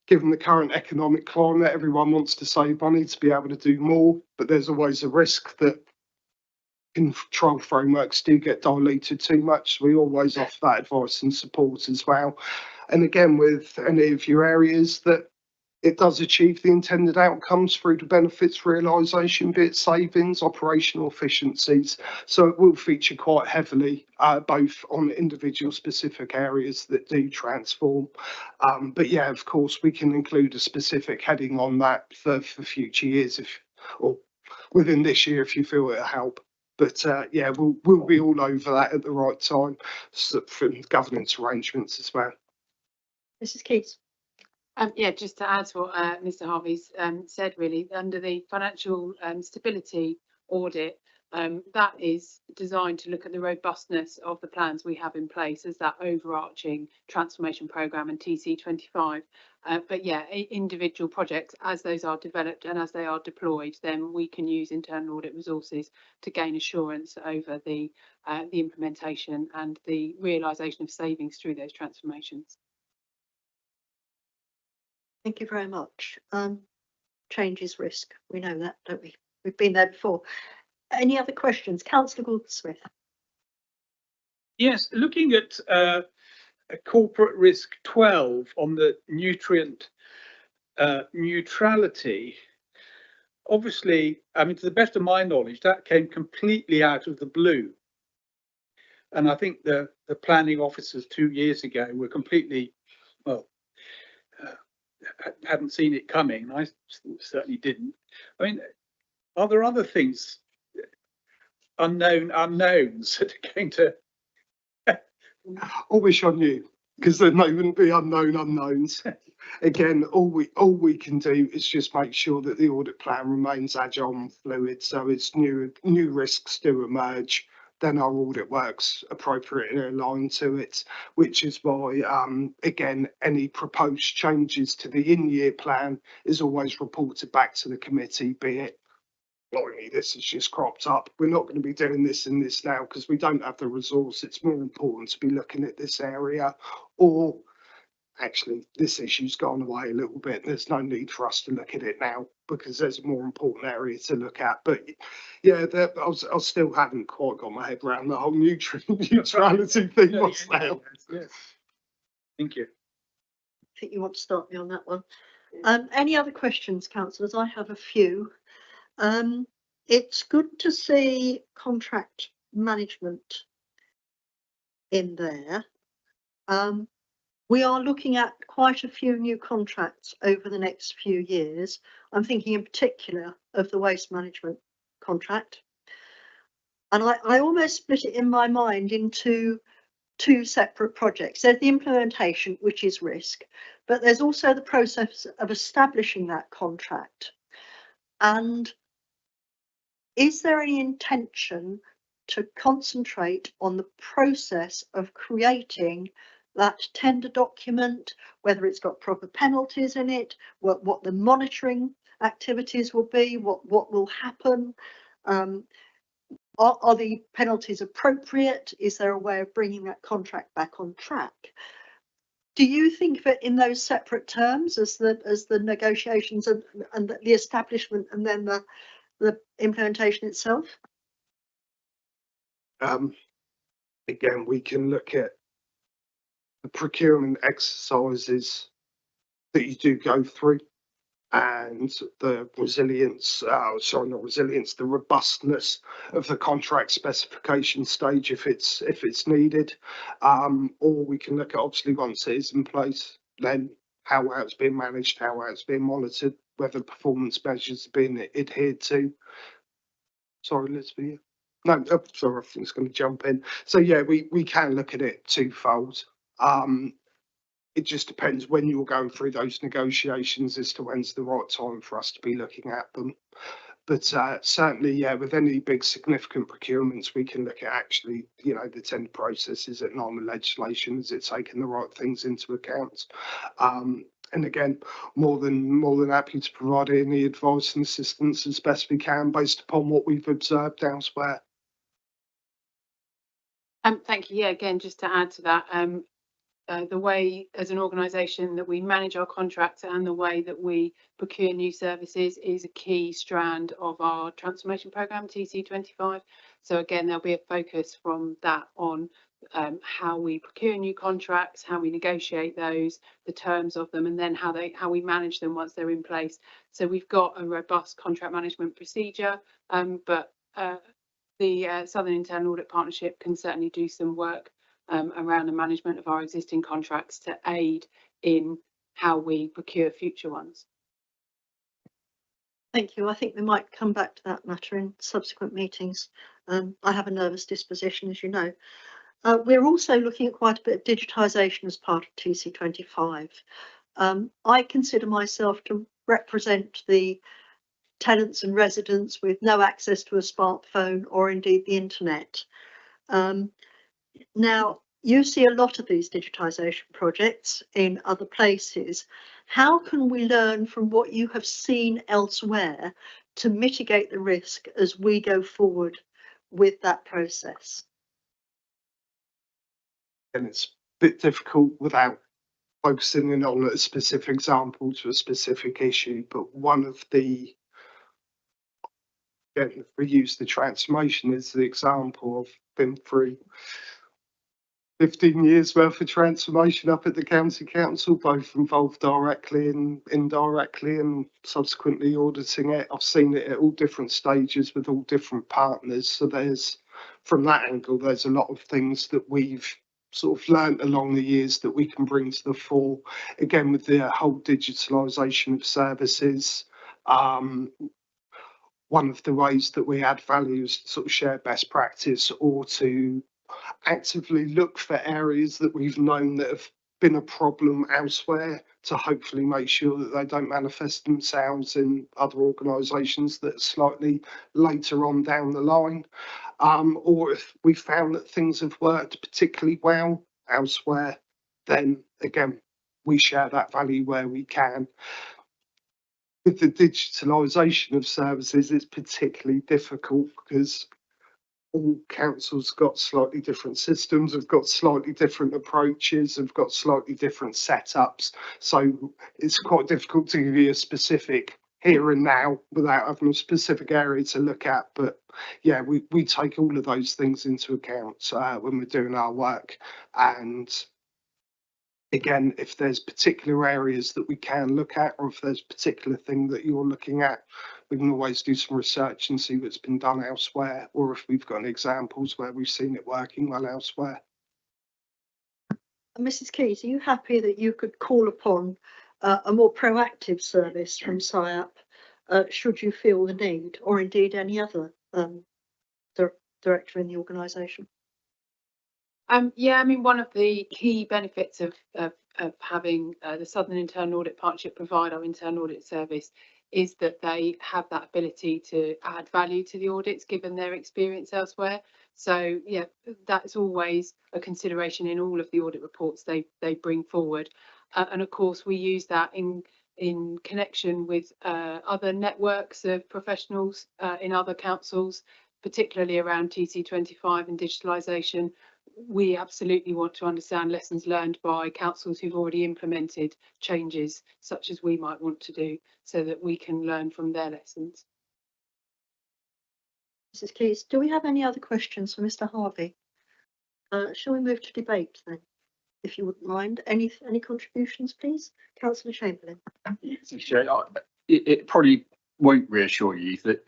given the current economic climate. Everyone wants to save money to be able to do more, but there's always a risk that control frameworks do get diluted too much. So we always offer that advice and support as well. And again, with any of your areas that it does achieve the intended outcomes through the benefits realisation, be it savings, operational efficiencies. So it will feature quite heavily both on individual specific areas that do transform. But yeah, of course, we can include a specific heading on that for future years or within this year if you feel it'll help. But yeah, we'll be all over that at the right time from governance arrangements as well. Mrs. Keys. Yeah, just to add to what Mr. Harvey's said, really, under the financial stability audit, that is designed to look at the robustness of the plans we have in place as that overarching transformation programme and TC25. But yeah, individual projects, as those are developed and as they are deployed, then we can use internal audit resources to gain assurance over the implementation and the realisation of savings through those transformations. Thank you very much. Change is risk. We know that, don't we? We've been there before. Any other questions? Councillor Gordon-Smith. Yes, looking at corporate risk 12 on the nutrient neutrality, obviously, I mean, to the best of my knowledge, that came completely out of the blue. And I think the planning officers 2 years ago were completely, well, hadn't seen it coming. I certainly didn't. I mean, are there other things, unknowns that are going to? I wish I knew, because then they wouldn't be unknown unknowns. Again, all we can do is just make sure that the audit plan remains agile and fluid. So it's new risks do emerge, then our audit works appropriately aligned to it, which is why again, any proposed changes to the in-year plan is always reported back to the committee, be it, blimey, this has just cropped up. We're not going to be doing this and this now because we don't have the resource. It's more important to be looking at this area, or actually this issue's gone away a little bit. There's no need for us to look at it now because there's a more important area to look at. But yeah, I still haven't quite got my head around the whole nutrient neutrality thing myself. Yes. Thank you. I think you want to start me on that one. Any other questions, councillors? I have a few. It's good to see contract management in there. We are looking at quite a few new contracts over the next few years. I'm thinking in particular of the waste management contract. And I almost split it in my mind into two separate projects. There's the implementation, which is risk, but there's also the process of establishing that contract. And is there any intention to concentrate on the process of creating that tender document, whether it's got proper penalties in it, what the monitoring activities will be, what will happen? Are the penalties appropriate? Is there a way of bringing that contract back on track? Do you think of it in those separate terms as the negotiations and the establishment and then the implementation itself? Again, we can look at the procurement exercises that you do go through and the resilience, the robustness of the contract specification stage if it's needed. Or we can look at, obviously, once it is in place, then how well it's being managed, how well it's being monitored, whether performance measures are being adhered to. Sorry, Elizabeth. No, sorry, I think it's going to jump in. So yeah, we can look at it twofold. It just depends when you're going through those negotiations as to when's the right time for us to be looking at them. But certainly, yeah, with any big significant procurements, we can look at actually, you know, the tender processes at normal legislation, is it taking the right things into account? And again, more than happy to provide any advice and assistance as best we can based upon what we've observed elsewhere. Thank you. Yeah, again, just to add to that, the way as an organisation that we manage our contracts and the way that we procure new services is a key strand of our transformation programme, TC25. So again, there'll be a focus from that on how we procure new contracts, how we negotiate those, the terms of them, and then how we manage them once they're in place. So we've got a robust contract management procedure, but the Southern Internal Audit Partnership can certainly do some work around the management of our existing contracts to aid in how we procure future ones. Thank you. I think we might come back to that matter in subsequent meetings. I have a nervous disposition, as you know. We're also looking at quite a bit of digitisation as part of TC25. I consider myself to represent the tenants and residents with no access to a smartphone or indeed the internet. Now, you see a lot of these digitisation projects in other places. How can we learn from what you have seen elsewhere to mitigate the risk as we go forward with that process? And it's a bit difficult without focusing in on a specific example to a specific issue, but one of the, again, if we use the transformation as the example, I've been through 15 years worth of transformation up at the county council, both involved directly and indirectly, and subsequently auditing it. I've seen it at all different stages with all different partners. So there's, from that angle, there's a lot of things that we've sort of learnt along the years that we can bring to the fore. Again, with the whole digitalisation of services, one of the ways that we add value is to sort of share best practice or to actively look for areas that we've known that have been a problem elsewhere to hopefully make sure that they don't manifest themselves in other organisations that are slightly later on down the line. Or if we found that things have worked particularly well elsewhere, then again, we share that value where we can. With the digitalisation of services, it's particularly difficult because all councils got slightly different systems, have got slightly different approaches, have got slightly different setups. So it's quite difficult to give you a specific here and now without having a specific area to look at. But yeah, we take all of those things into account when we're doing our work. And again, if there's particular areas that we can look at, or if there's a particular thing that you're looking at, we can always do some research and see what's been done elsewhere, or if we've got examples where we've seen it working well elsewhere. Mrs. Keys, are you happy that you could call upon a more proactive service from SIAP should you feel the need, or indeed any other director in the organisation? Yeah, I mean, one of the key benefits of having the Southern Internal Audit Partnership provide our internal audit service is that they have that ability to add value to the audits given their experience elsewhere. So yeah, that's always a consideration in all of the audit reports they bring forward. And of course, we use that in connection with other networks of professionals in other councils, particularly around TC25 and digitalisation. We absolutely want to understand lessons learned by councils who've already implemented changes such as we might want to do so that we can learn from their lessons. Mrs. Keys, do we have any other questions for Mr. Harvey? Shall we move to debate then, if you wouldn't mind? Any contributions, please? Councillor Chamberlain. It probably won't reassure you that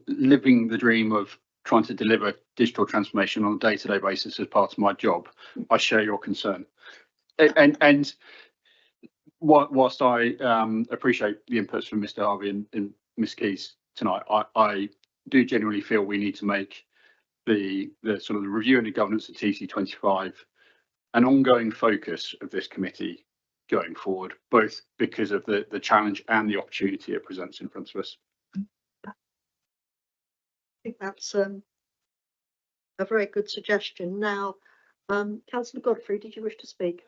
living the dream of trying to deliver digital transformation on a day-to-day basis as part of my job, I share your concern. And whilst I appreciate the inputs from Mr. Harvey and Ms. Keys tonight, I do genuinely feel we need to make the sort of the review and the governance of TC25 an ongoing focus of this committee going forward, both because of the challenge and the opportunity it presents in front of us. I think that's a very good suggestion. Now, Councillor Godfrey, did you wish to speak?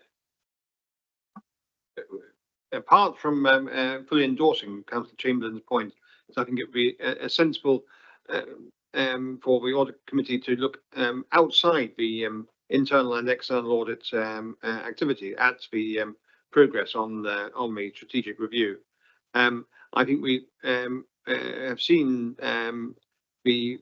Apart from fully endorsing Councillor Chamberlain's point, so I think it would be a sensible for the audit committee to look outside the internal and external audit activity at the progress on the strategic review. I think we have seen the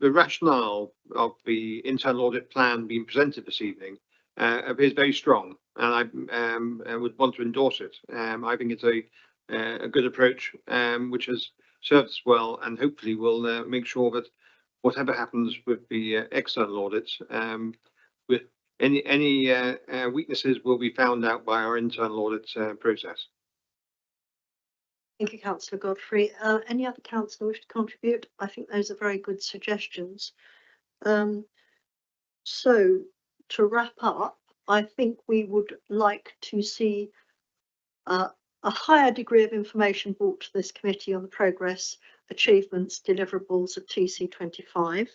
rationale of the internal audit plan being presented this evening appears very strong, and I would want to endorse it. I think it's a good approach which has served us well, and hopefully will make sure that whatever happens with the external audits, with any weaknesses will be found out by our internal audit process. Thank you, Councillor Godfrey. Any other councillor wish to contribute? I think those are very good suggestions. So to wrap up, I think we would like to see a higher degree of information brought to this committee on the progress, achievements, deliverables of TC25.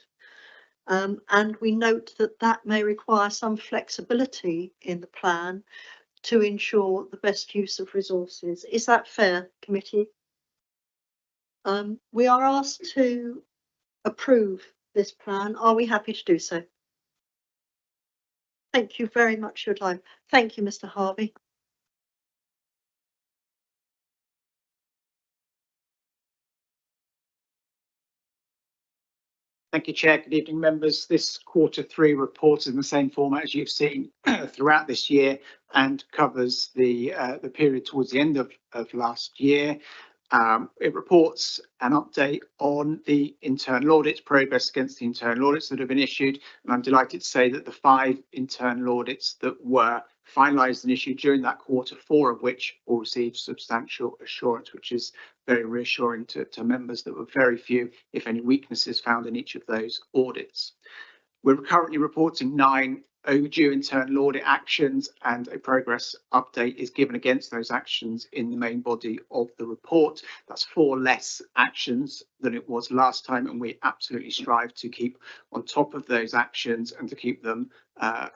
And we note that that may require some flexibility in the plan to ensure the best use of resources. Is that fair, committee? We are asked to approve this plan. Are we happy to do so? Thank you very much for your time. Thank you, Mr. Harvey. Thank you, Chair. Good evening, members. This Q3 report is in the same format as you've seen throughout this year and covers the period towards the end of last year. It reports an update on the internal audits, progress against the internal audits that have been issued. And I'm delighted to say that the 5 internal audits that were finalised and issued during that quarter, 4 of which all received substantial assurance, which is very reassuring to members that were very few, if any, weaknesses found in each of those audits. We're currently reporting 9 overdue internal audit actions, and a progress update is given against those actions in the main body of the report. That's 4 less actions than it was last time, and we absolutely strive to keep on top of those actions and to keep them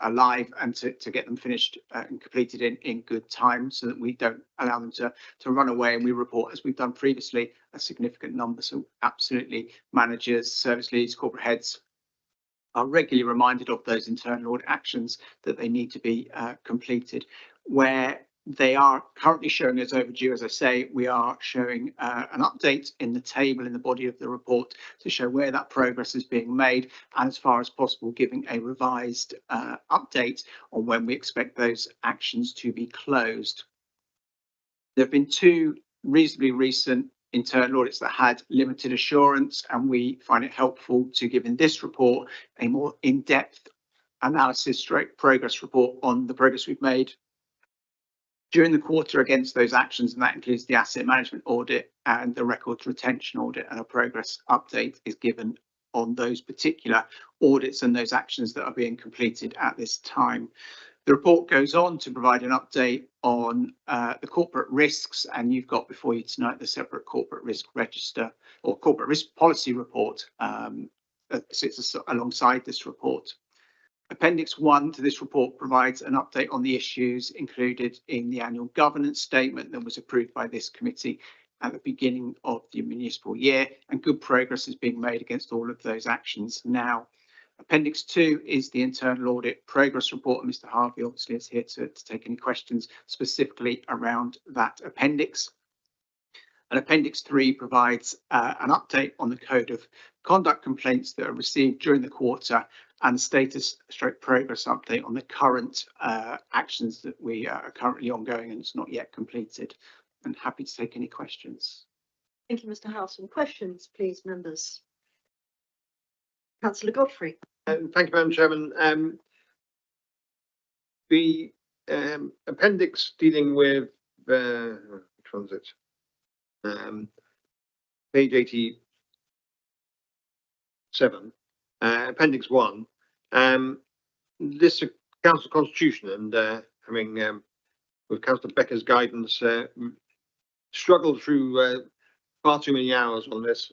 alive and to get them finished and completed in good time, so that we don't allow them to run away. And we report, as we've done previously, a significant number. So absolutely, managers, service leads, corporate heads are regularly reminded of those internal audit actions that they need to be completed. Where they are currently showing as overdue, as I say, we are showing an update in the table in the body of the report to show where that progress is being made, and as far as possible giving a revised update on when we expect those actions to be closed. There have been 2 reasonably recent internal audits that had limited assurance, and we find it helpful to give in this report a more in-depth analysis progress report on the progress we've made during the quarter against those actions, and that includes the asset management audit and the records retention audit, and a progress update is given on those particular audits and those actions that are being completed at this time. The report goes on to provide an update on the corporate risks, and you've got before you tonight the separate corporate risk register or corporate risk policy report that sits alongside this report. Appendix 1 to this report provides an update on the issues included in the annual governance statement that was approved by this committee at the beginning of the municipal year, and good progress is being made against all of those actions now. Appendix 2 is the internal audit progress report, and Mr. Harvey obviously is here to take any questions specifically around that appendix. And Appendix 3 provides an update on the code of conduct complaints that are received during the quarter, and status progress update on the current actions that we are currently ongoing and it's not yet completed. I'm happy to take any questions. Thank you, Mr. Howson. Questions, please, members. Councillor Godfrey. Thank you, Madam Chairman. The appendix dealing with which one's it? Page 87, appendix 1. This is council constitution, and having with Councillor Becker's guidance, struggled through far too many hours on this.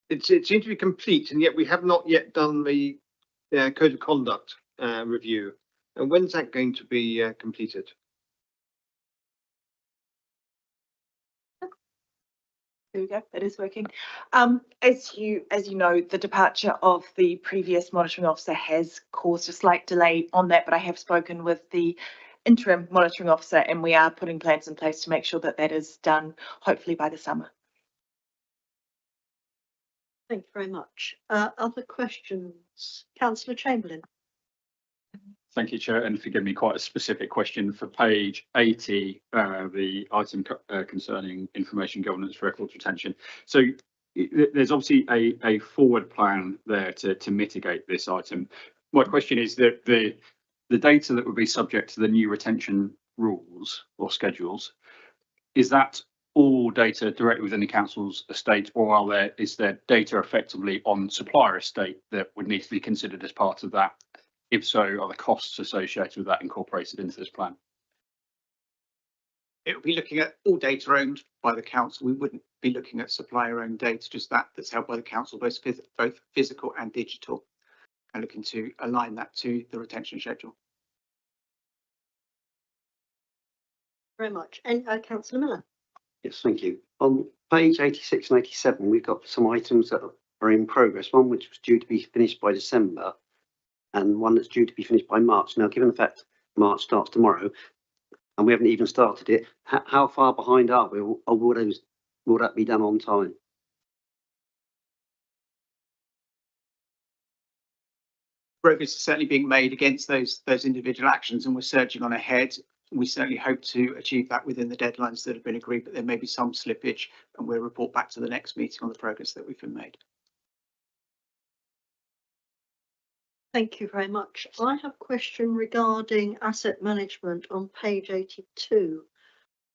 It seems to be complete, and yet we have not yet done the code of conduct review. And when's that going to be completed? There we go, that is working. As you know, the departure of the previous monitoring officer has caused a slight delay on that, but I have spoken with the interim monitoring officer, and we are putting plans in place to make sure that that is done, hopefully by the summer. Thank you very much. Other questions? Councillor Chamberlain. Thank you, Chair, and forgive me, quite a specific question for page 80, the item concerning information governance records retention. So there's obviously a forward plan there to mitigate this item. My question is that the data that would be subject to the new retention rules or schedules, is that all data directly within the council's estate, or is there data effectively on supplier estate that would need to be considered as part of that? If so, are the costs associated with that incorporated into this plan? It would be looking at all data owned by the council. We wouldn't be looking at supplier owned data, just that's held by the council, both physical and digital, and looking to align that to the retention schedule. Very much. And Councillor Miller. Yes, thank you. On page 86 and 87, we've got some items that are in progress. One which was due to be finished by December, and one that's due to be finished by March. Now, given the fact March starts tomorrow, and we haven't even started it, how far behind are we, or will that be done on time? Progress is certainly being made against those individual actions, and we're surging on ahead. We certainly hope to achieve that within the deadlines that have been agreed, but there may be some slippage, and we'll report back to the next meeting on the progress that we've been made. Thank you very much. I have a question regarding asset management on page 82.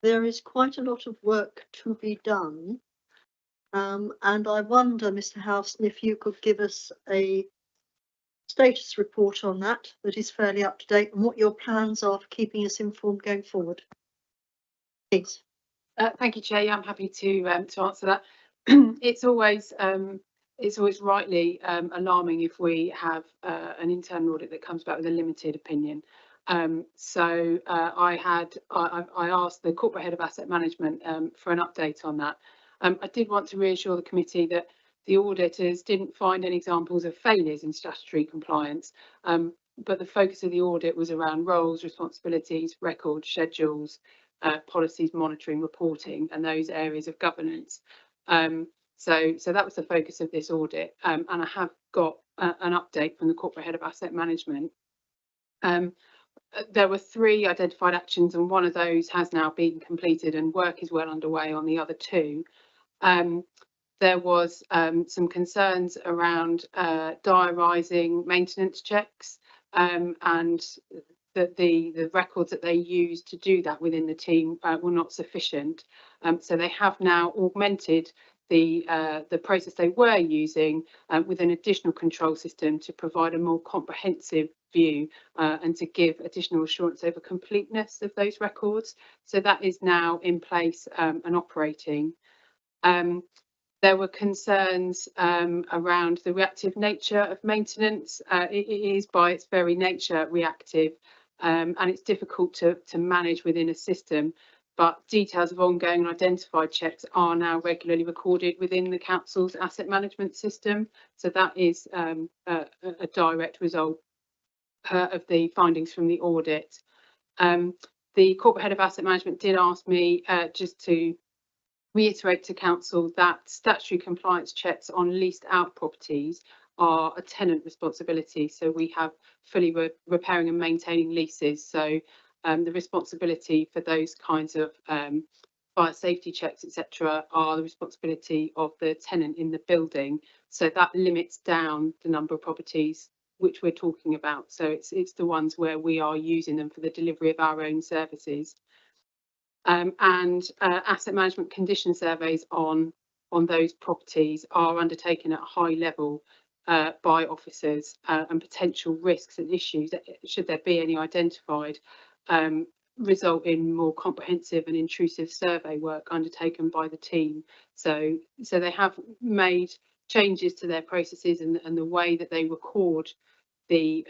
There is quite a lot of work to be done. And I wonder, Mr. Howson, if you could give us a status report on that is fairly up to date, and what your plans are for keeping us informed going forward. Please. Thank you, Chair. Yeah, I'm happy to answer that. It's always rightly alarming if we have an internal audit that comes back with a limited opinion. So I asked the corporate head of asset management for an update on that. I did want to reassure the committee that the auditors didn't find any examples of failures in statutory compliance, but the focus of the audit was around roles, responsibilities, records, schedules, policies, monitoring, reporting, and those areas of governance. So that was the focus of this audit, and I have got an update from the corporate head of asset management. There were 3 identified actions, and one of those has now been completed, and work is well underway on the other 2. There was some concerns around diarising maintenance checks, and that the records that they used to do that within the team were not sufficient. So they have now augmented the process they were using with an additional control system to provide a more comprehensive view and to give additional assurance over completeness of those records. So that is now in place and operating. There were concerns around the reactive nature of maintenance. It is by its very nature reactive, and it's difficult to manage within a system, but details of ongoing and identified checks are now regularly recorded within the council's asset management system. So that is a direct result of the findings from the audit. The corporate head of asset management did ask me just to reiterate to council that statutory compliance checks on leased out properties are a tenant responsibility. So we have fully repairing and maintaining leases. So the responsibility for those kinds of fire safety checks, etc., are the responsibility of the tenant in the building. So that limits down the number of properties which we're talking about. So it's the ones where we are using them for the delivery of our own services. And asset management condition surveys on those properties are undertaken at a high level by officers, and potential risks and issues, should there be any identified, result in more comprehensive and intrusive survey work undertaken by the team. So they have made changes to their processes and the way that they record the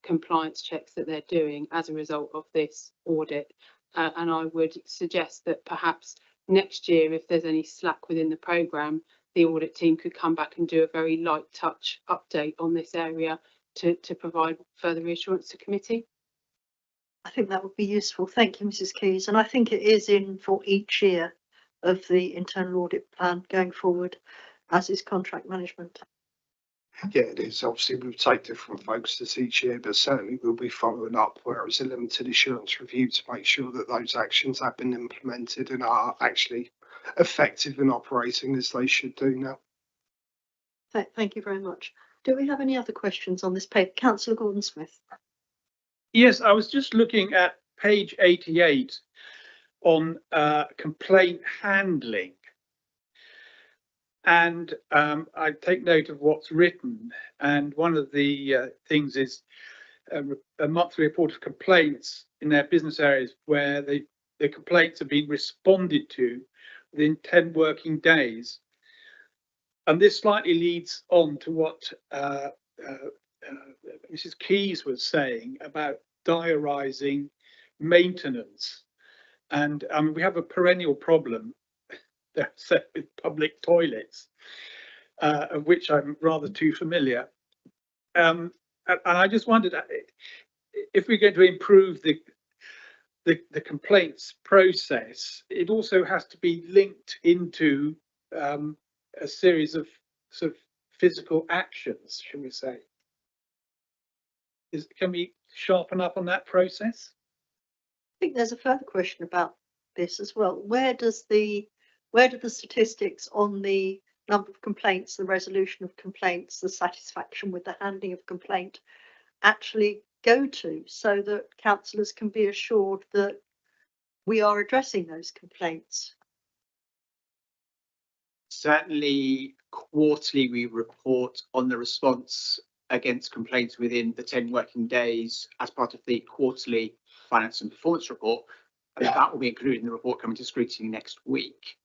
compliance checks that they're doing as a result of this audit. And I would suggest that perhaps next year, if there's any slack within the programme, the audit team could come back and do a very light touch update on this area to provide further reassurance to committee. I think that would be useful. Thank you, Mrs. Keys. And I think it is in for each year of the internal audit plan going forward, as is contract management. Yeah, it is. Obviously, we'll take different focuses each year, but certainly we'll be following up where it's a limited assurance review to make sure that those actions have been implemented and are actually effective in operating as they should do now. Thank you very much. Do we have any other questions on this paper? Councillor Gordon-Smith. Yes, I was just looking at page 88. on complaint handling. And I take note of what's written. And one of the things is a monthly report of complaints in their business areas where the complaints have been responded to within 10 working days. And this slightly leads on to what Mrs. Keyes was saying about diarising maintenance. And we have a perennial problem with public toilets, of which I'm rather too familiar. And I just wondered if we're going to improve the complaints process, it also has to be linked into a series of sort of physical actions, shall we say. Can we sharpen up on that process? I think there's a further question about this as well. Where do the statistics on the number of complaints, the resolution of complaints, the satisfaction with the handling of complaint actually go to, so that councillors can be assured that we are addressing those complaints? Certainly, quarterly we report on the response against complaints within the 10 working days as part of the quarterly finance and performance report, and that will be included in the report coming to scrutiny next week.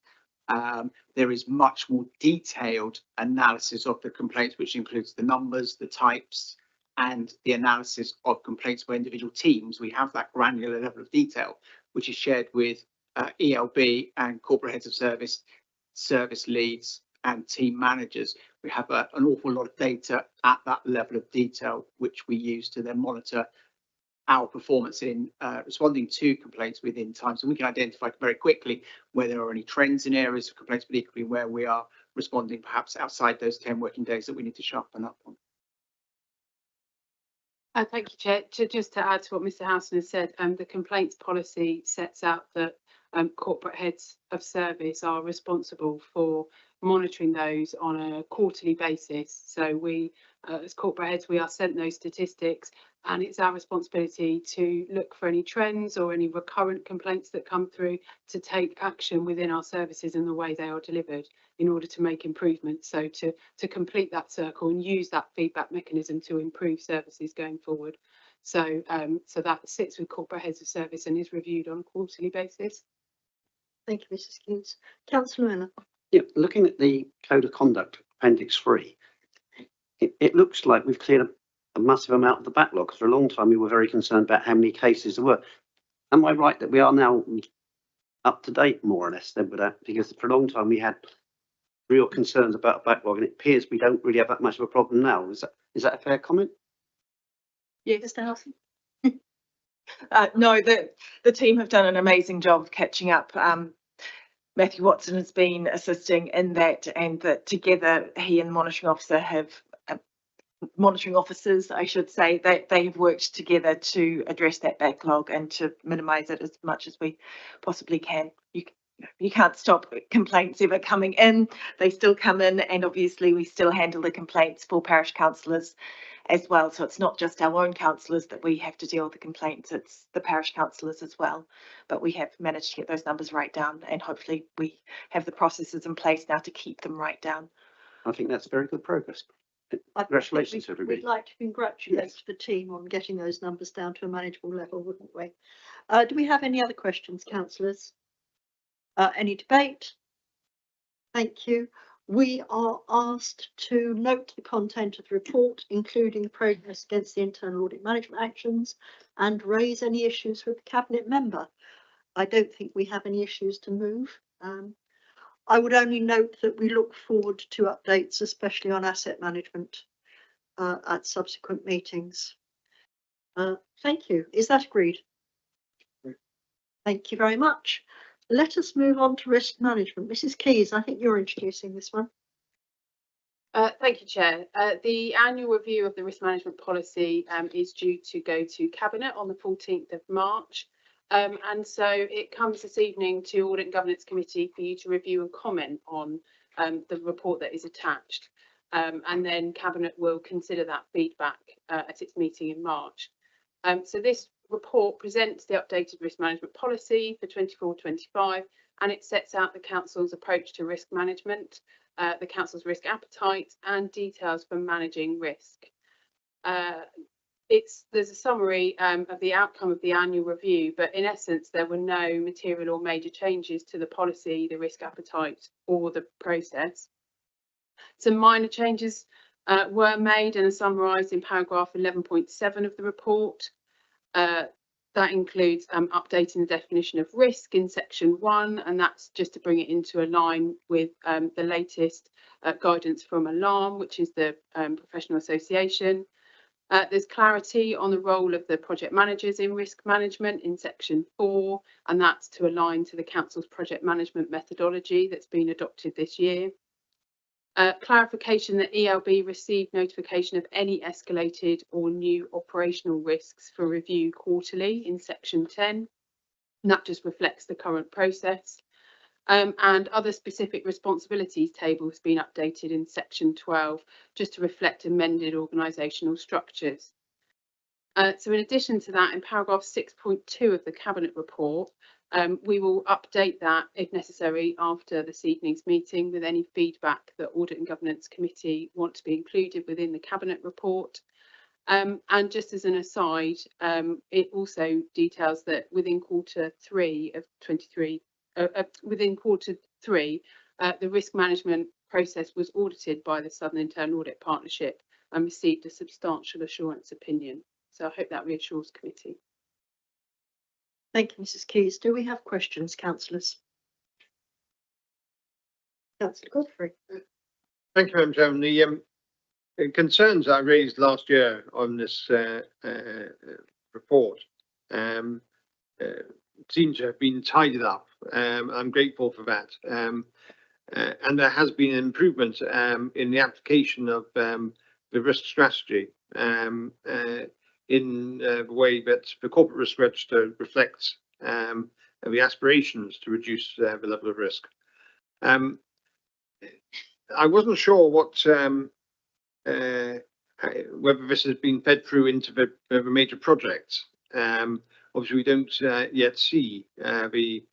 There is much more detailed analysis of the complaints, which includes the numbers, the types, and the analysis of complaints by individual teams. We have that granular level of detail, which is shared with ELB and corporate heads of service, service leads, and team managers. We have an awful lot of data at that level of detail, which we use to then monitor our performance in responding to complaints within time. So we can identify very quickly where there are any trends in areas of complaints, but equally where we are responding perhaps outside those 10 working days that we need to sharpen up on. Thank you, Chair. Just to add to what Mr. Housen has said, the complaints policy sets out that corporate heads of service are responsible for monitoring those on a quarterly basis. So we, as corporate heads, we are sent those statistics, and it's our responsibility to look for any trends or any recurrent complaints that come through, to take action within our services in the way they are delivered in order to make improvements. So to complete that circle and use that feedback mechanism to improve services going forward. So so that sits with corporate heads of service and is reviewed on a quarterly basis. Thank you, Mrs. Keyes. Councillor Miller. Yeah, looking at the Code of Conduct, Appendix 3, it looks like we've cleared a massive amount of the backlog. For a long time, we were very concerned about how many cases there were. Am I right that we are now up to date, more or less, then with that? Because for a long time, we had real concerns about a backlog, and it appears we don't really have that much of a problem now. Is that a fair comment? Yes, Mr. Housen. No, the team have done an amazing job of catching up. Matthew Watson has been assisting in that, and that together he and the monitoring officer have monitoring officers, I should say, they have worked together to address that backlog and to minimise it as much as we possibly can. You can't stop complaints ever coming in. They still come in, and obviously we still handle the complaints for parish councillors as well. So it's not just our own councillors that we have to deal with the complaints, it's the parish councillors as well. But we have managed to get those numbers right down, and hopefully we have the processes in place now to keep them right down. I think that's very good progress. Congratulations to everybody. We'd like to congratulate the team on getting those numbers down to a manageable level, wouldn't we? Do we have any other questions, councillors? Any debate? Thank you. We are asked to note the content of the report, including the progress against the internal audit management actions, and raise any issues with the cabinet member. I don't think we have any issues to move. I would only note that we look forward to updates, especially on asset management, at subsequent meetings. Thank you. Is that agreed? Thank you very much. Let us move on to risk management. Mrs. Keyes, I think you're introducing this one. Thank you, Chair. The annual review of the risk management policy is due to go to Cabinet on the 14th of March. And so it comes this evening to Audit and Governance Committee for you to review and comment on the report that is attached. And then Cabinet will consider that feedback at its meeting in March. So this report presents the updated risk management policy for 24-25, and it sets out the council's approach to risk management, the council's risk appetite, and details for managing risk. There's a summary of the outcome of the annual review, but in essence there were no material or major changes to the policy, the risk appetite, or the process. Some minor changes were made and are summarised in paragraph 11.7 of the report. That includes updating the definition of risk in section 1, and that's just to bring it into a line with the latest guidance from Alarm, which is the professional association. There's clarity on the role of the project managers in risk management in section 4, and that's to align to the council's project management methodology that's been adopted this year. Clarification that ELB received notification of any escalated or new operational risks for review quarterly in section 10, and that just reflects the current process. And other specific responsibilities table has been updated in section 12 just to reflect amended organisational structures. So in addition to that, in paragraph 6.2 of the Cabinet report, we will update that if necessary after this evening's meeting with any feedback that Audit and Governance Committee want to be included within the Cabinet report. And just as an aside, it also details that within quarter 3 of 23, the risk management process was audited by the Southern Internal Audit Partnership and received a substantial assurance opinion. So I hope that reassures committee. Thank you, Mrs. Keys. Do we have questions, councillors? Councillor Godfrey. Thank you, Madam Chairman. The concerns I raised last year on this report seem to have been tidied up. I'm grateful for that. And there has been an improvement in the application of the risk strategy in the way that the corporate risk register reflects the aspirations to reduce the level of risk. I wasn't sure what whether this has been fed through into the major projects. Obviously, we don't yet see the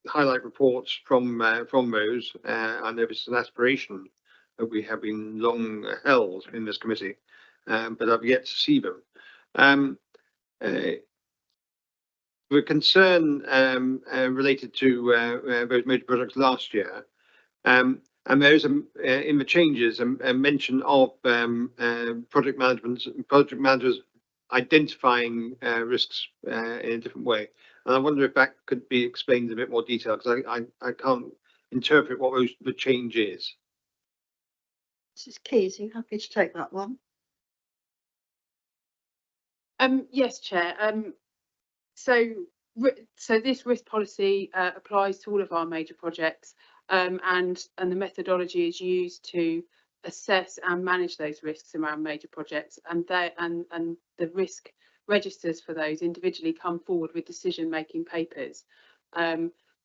highlight reports from those. I know this is an aspiration that we have been long held in this committee, but I've yet to see them. The concern related to those major projects last year, and there is in the changes a mention of project managers identifying risks in a different way. And I wonder if that could be explained in a bit more detail, because I can't interpret what the change is. Mrs. Keys, are you happy to take that one? Yes, Chair. So this risk policy applies to all of our major projects, and the methodology is used to assess and manage those risks around major projects, and the risk registers for those individually come forward with decision-making papers.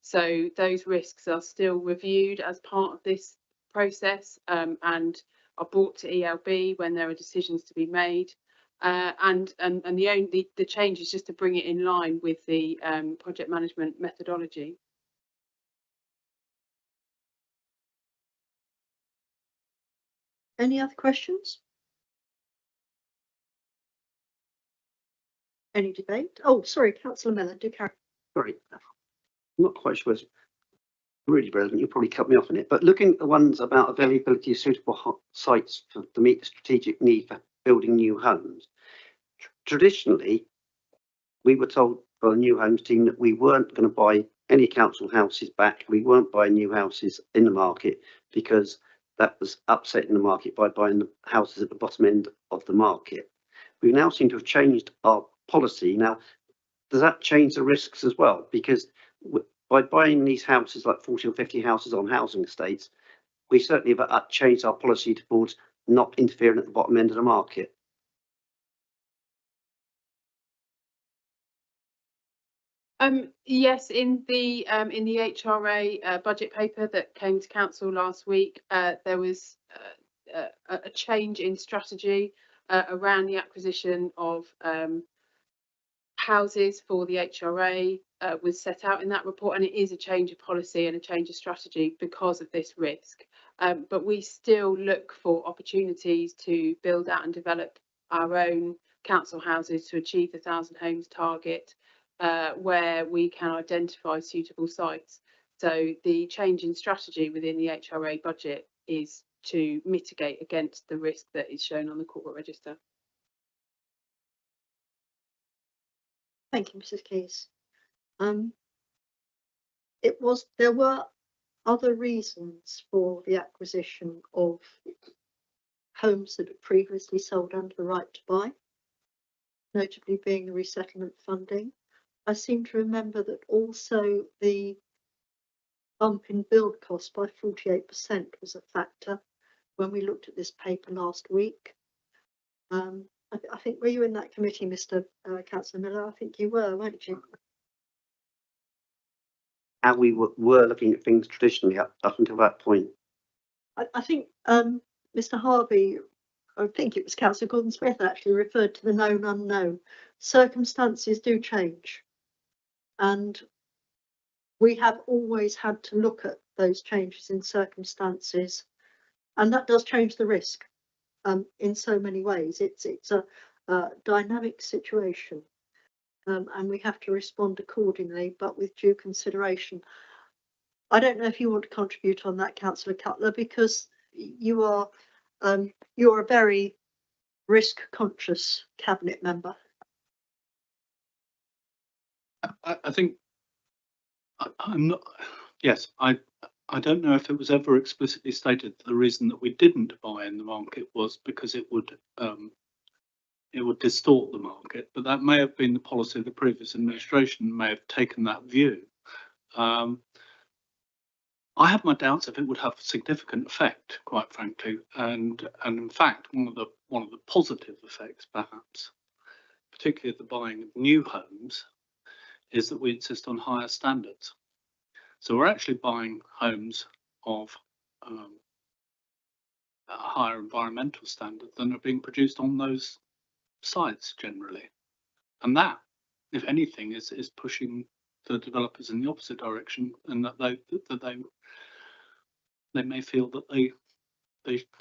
So those risks are still reviewed as part of this process and are brought to ELB when there are decisions to be made. And the change is just to bring it in line with the project management methodology. Any other questions? Any debate? Oh, sorry, Councillor Miller, do carry. Sorry, I'm not quite sure it's really relevant. You'll probably cut me off on it. But looking at the ones about availability of suitable sites to meet the strategic need for building new homes, traditionally, we were told by the new homes team that we weren't going to buy any council houses back. We weren't buying new houses in the market because that was upsetting the market by buying the houses at the bottom end of the market. We now seem to have changed our policy. Now, does that change the risks as well? Because by buying these houses, like 40 or 50 houses on housing estates, we certainly have changed our policy towards not interfering at the bottom end of the market. Yes, in the HRA budget paper that came to council last week, there was a change in strategy around the acquisition of houses for the HRA was set out in that report, and it is a change of policy and a change of strategy because of this risk. But we still look for opportunities to build out and develop our own council houses to achieve the 1,000 homes target, where we can identify suitable sites. So the change in strategy within the HRA budget is to mitigate against the risk that is shown on the corporate register. Thank you, Mrs. Keys. There were other reasons for the acquisition of homes that had previously sold under the right to buy, notably being the resettlement funding. I seem to remember that also the bump in build cost by 48% was a factor when we looked at this paper last week. I think, were you in that committee, Mr. Councillor Miller? I think you were, weren't you? How we were looking at things traditionally up until that point. I think Mr. Harvey, I think it was Councillor Gordon-Smith actually referred to the known unknown. Circumstances do change, and we have always had to look at those changes in circumstances, and that does change the risk in so many ways. It's a dynamic situation, and we have to respond accordingly, but with due consideration. I don't know if you want to contribute on that, Councillor Cutler, because you're a very risk-conscious cabinet member. I think I'm not. Yes, I don't know if it was ever explicitly stated that the reason that we didn't buy in the market was because it would distort the market, but that may have been the policy of the previous administration, may have taken that view. I have my doubts if it would have a significant effect, quite frankly, and in fact, one of the positive effects, perhaps, particularly at the buying of new homes, is that we insist on higher standards. So we're actually buying homes of a higher environmental standard than are being produced on those sites generally, and that, if anything, is pushing the developers in the opposite direction, and that they may feel that they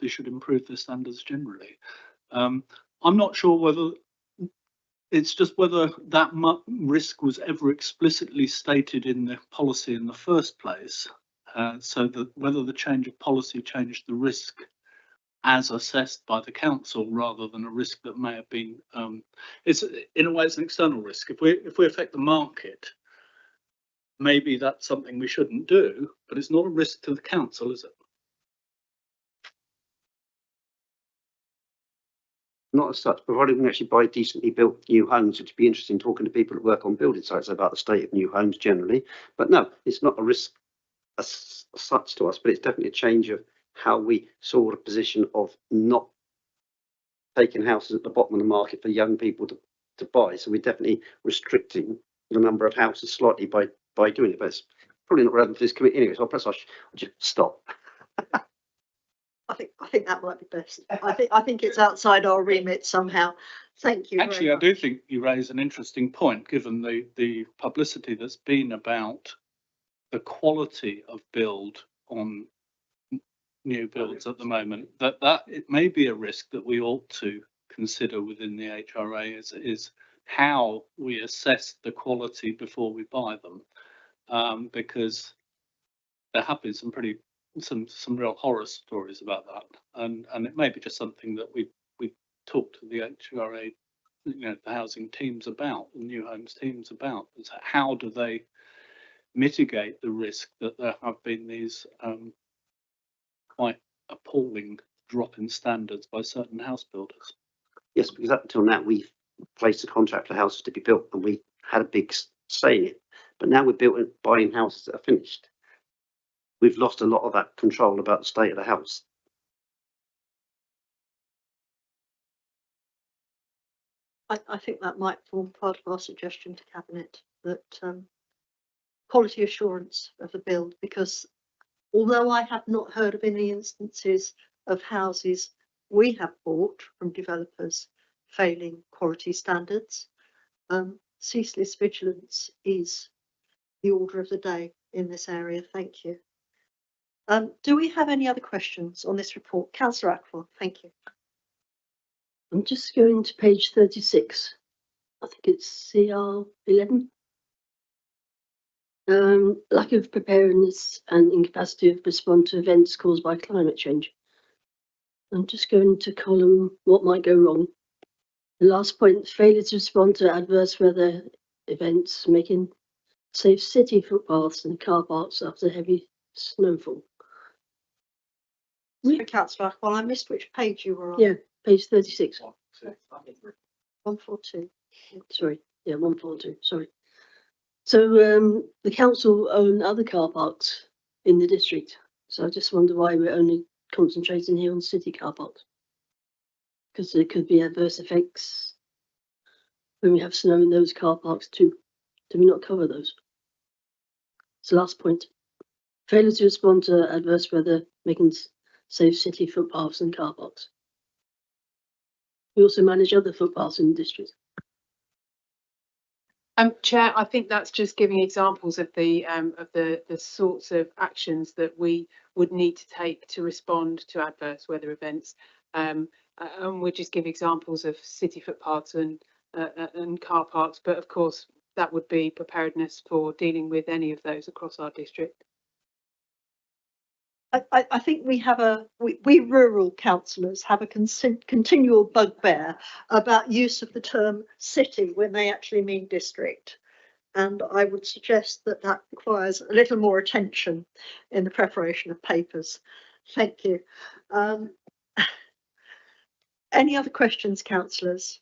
should improve their standards generally. I'm not sure whether it's just whether that risk was ever explicitly stated in the policy in the first place, so that whether the change of policy changed the risk as assessed by the council rather than a risk that may have been, it's in a way it's an external risk. If we affect the market, maybe that's something we shouldn't do, but it's not a risk to the council, is it? Not as such, provided we can actually buy decently built new homes. It'd be interesting talking to people that work on building sites about the state of new homes generally. But no, it's not a risk as such to us, but it's definitely a change of how we saw the position of not taking houses at the bottom of the market for young people to buy. So we're definitely restricting the number of houses slightly by doing it. But it's probably not relevant for this committee anyway, so perhaps I should just stop. I think that might be best. I think it's outside our remit somehow. Thank you. Actually, I do think you raise an interesting point, given the publicity that's been about the quality of build on new builds at the moment. That it may be a risk that we ought to consider within the HRA is how we assess the quality before we buy them, because there have been some real horror stories about that, and it may be just something that we talk to the HRA, the housing teams about, the new homes teams about, is how do they mitigate the risk that there have been these quite appalling drop in standards by certain house builders. Yes, because up until now we've placed a contract for houses to be built and we had a big say in it, but now we're buying houses that are finished. We've lost a lot of that control about the state of the house. I think that might form part of our suggestion to Cabinet, that quality assurance of the build, because although I have not heard of any instances of houses we have bought from developers failing quality standards. Ceaseless vigilance is the order of the day in this area. Thank you. Do we have any other questions on this report? Councillor Ackford, thank you. I'm just going to page 36. I think it's CR 11. Lack of preparedness and incapacity to respond to events caused by climate change. I'm just going to column what might go wrong. The last point, failure to respond to adverse weather events, making safe city footpaths and car parks after heavy snowfall. Sorry, Councillor Ackford, I missed which page you were on. Yeah, page 36. 142. Sorry, yeah, 142, sorry. So the council own other car parks in the district. So I just wonder why we're only concentrating here on city car parks. Because there could be adverse effects when we have snow in those car parks too. Do we not cover those? It's the last point. Failure to respond to adverse weather, making safe city footpaths and car parks. We also manage other footpaths in the district. Chair, I think that's just giving examples of the sorts of actions that we would need to take to respond to adverse weather events. And we just give examples of city footpaths and car parks, but of course that would be preparedness for dealing with any of those across our district. I think we rural councillors have a continual bugbear about use of the term city when they actually mean district. And I would suggest that that requires a little more attention in the preparation of papers. Thank you. Any other questions, councillors?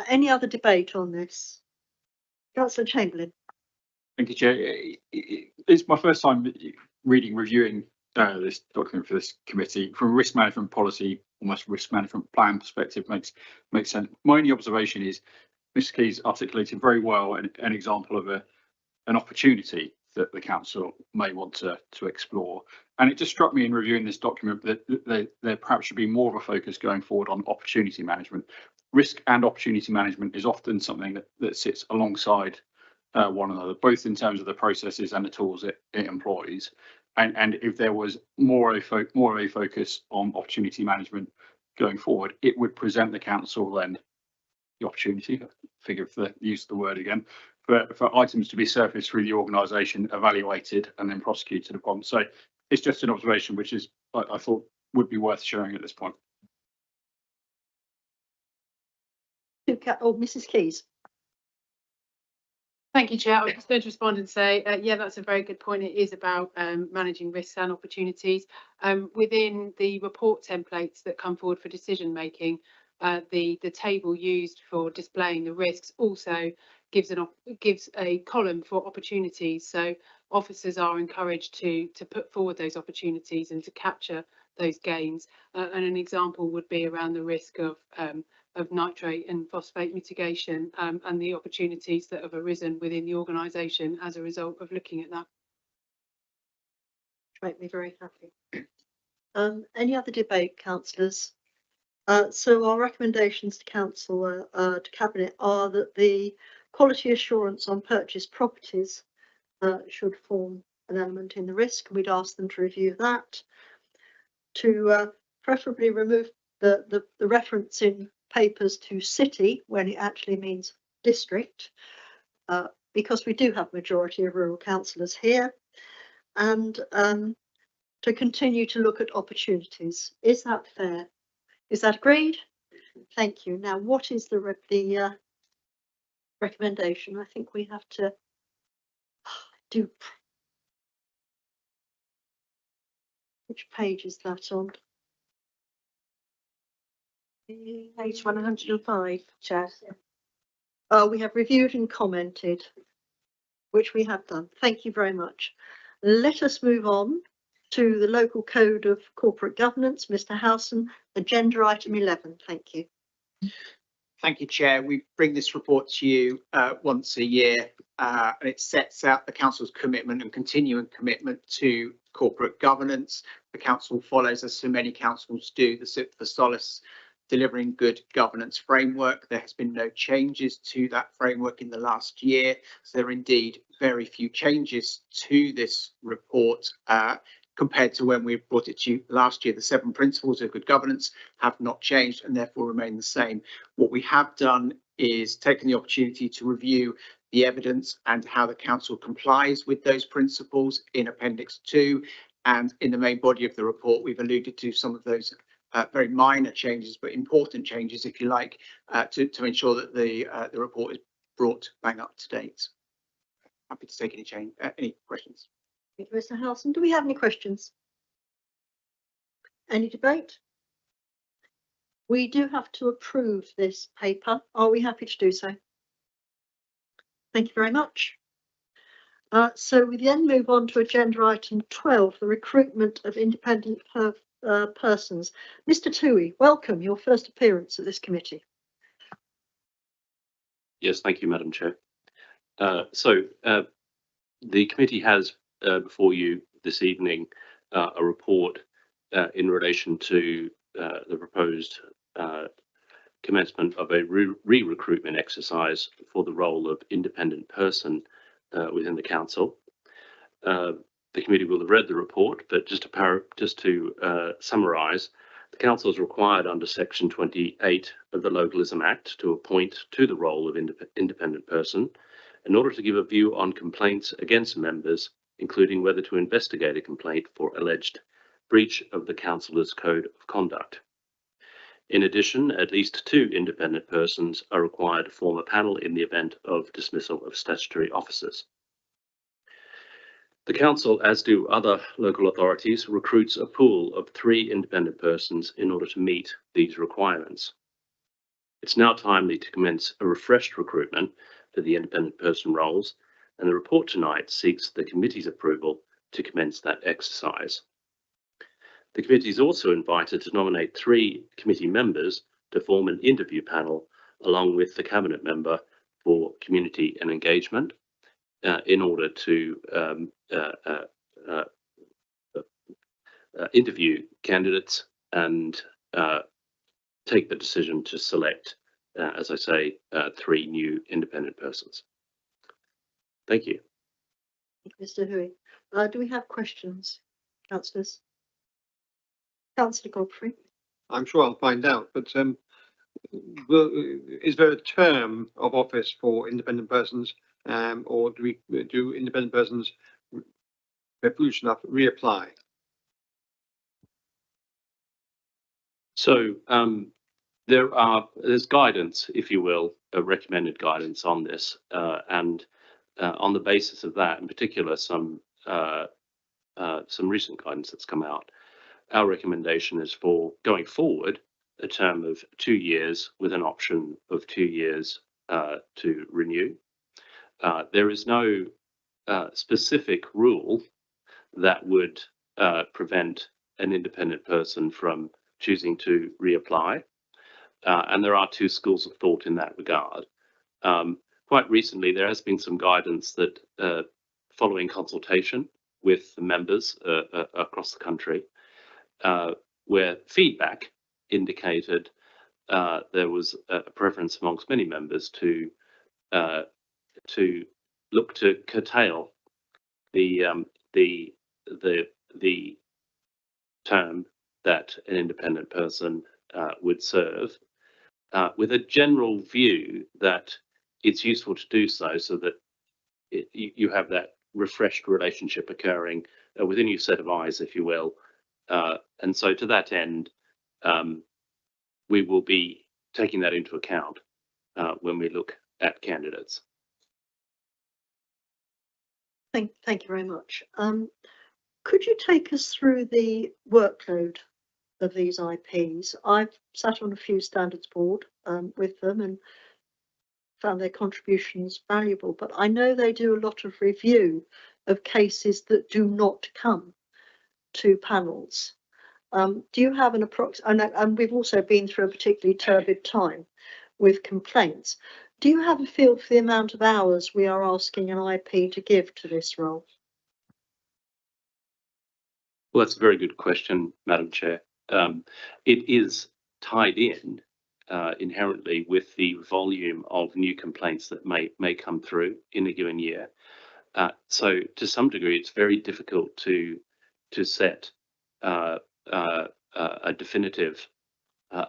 Any other debate on this? Councillor Chamberlain. Thank you, Chair. It's my first time reviewing this document for this committee. From a risk management policy, almost risk management plan perspective, makes sense. My only observation is Mr. Keys articulated very well an example of an opportunity that the council may want to explore. And it just struck me in reviewing this document that there perhaps should be more of a focus going forward on opportunity management. Risk and opportunity management is often something that sits alongside one another, both in terms of the processes and the tools it employs. And if there was more of a focus on opportunity management going forward, it would present the council then the opportunity, figure of the use of the word again, for items to be surfaced through the organisation, evaluated and then prosecuted upon. So it's just an observation which is I thought would be worth sharing at this point. Oh, Mrs. Keys. Thank you, Chair. I was just going to respond and say, yeah, that's a very good point. It is about managing risks and opportunities. Within the report templates that come forward for decision making, the table used for displaying the risks also gives a column for opportunities. So officers are encouraged to put forward those opportunities and to capture those gains. And an example would be around the risk of nitrate and phosphate mitigation and the opportunities that have arisen within the organisation as a result of looking at that. Make me very happy. Any other debate, councillors? So our recommendations to council, to cabinet, are that the quality assurance on purchased properties should form an element in the risk. We'd ask them to review that, to preferably remove the reference in papers to city when it actually means district, because we do have a majority of rural councillors here, and to continue to look at opportunities. Is that fair? Is that agreed? Thank you. Now, what is the recommendation? I think we have to do. Which page is that on? Page 105, Chair. We have reviewed and commented, which we have done. Thank you very much. Let us move on to the local code of corporate governance. Mr. Howson, agenda item 11. Thank you. Thank you, Chair. We bring this report to you once a year, and it sets out the council's commitment and continuing commitment to corporate governance. The council follows, as so many councils do, the SIP for Solace delivering good governance framework. There has been no changes to that framework in the last year. So there are indeed very few changes to this report compared to when we brought it to you last year. The 7 principles of good governance have not changed and therefore remain the same. What we have done is taken the opportunity to review the evidence and how the council complies with those principles in Appendix 2. And in the main body of the report, we've alluded to some of those very minor changes, but important changes, if you like, to ensure that the report is brought bang up to date. Happy to take any questions. Thank you, Mr. Howson. Do we have any questions? Any debate? We do have to approve this paper. Are we happy to do so? Thank you very much. So we then move on to agenda item 12, the recruitment of independent persons. Mr. Toohey, welcome, your first appearance at this committee. Yes, thank you, Madam Chair. The committee has before you this evening a report in relation to the proposed commencement of a re-recruitment exercise for the role of independent person within the council. The committee will have read the report, but just to summarise, the council is required under Section 28 of the Localism Act to appoint to the role of independent person in order to give a view on complaints against members, including whether to investigate a complaint for alleged breach of the councillor's code of conduct. In addition, at least 2 independent persons are required to form a panel in the event of dismissal of statutory officers. The council, as do other local authorities, recruits a pool of 3 independent persons in order to meet these requirements. It's now timely to commence a refreshed recruitment for the independent person roles, and the report tonight seeks the committee's approval to commence that exercise. The committee is also invited to nominate 3 committee members to form an interview panel along with the cabinet member for community and engagement in order to interview candidates and take the decision to select, as I say, 3 new independent persons. Thank you. Thank you, Mr. Toohey. Do we have questions, councillors? Councillor Godfrey. I'm sure I'll find out, but is there a term of office for independent persons, or do independent persons, if they're foolish enough, reapply? So there's guidance, if you will, recommended guidance on this, and on the basis of that, in particular, some recent guidance that's come out. Our recommendation is for going forward a term of 2 years with an option of 2 years to renew. There is no specific rule that would prevent an independent person from choosing to reapply. And there are 2 schools of thought in that regard. Quite recently, there has been some guidance that following consultation with the members across the country, where feedback indicated there was a preference amongst many members to look to curtail the term that an independent person would serve, with a general view that it's useful to do so that you have that refreshed relationship occurring with a new set of eyes, if you will. And so to that end, we will be taking that into account when we look at candidates. Thank you very much. Could you take us through the workload of these IPs? I've sat on a few standards board with them and found their contributions valuable, but I know they do a lot of review of cases that do not come to panels. Do you have an and we've also been through a particularly turbid time with complaints. Do you have a feel for the amount of hours we are asking an IP to give to this role? Well, that's a very good question, Madam Chair. It is tied in inherently with the volume of new complaints that may come through in a given year. So to some degree, it's very difficult to set a definitive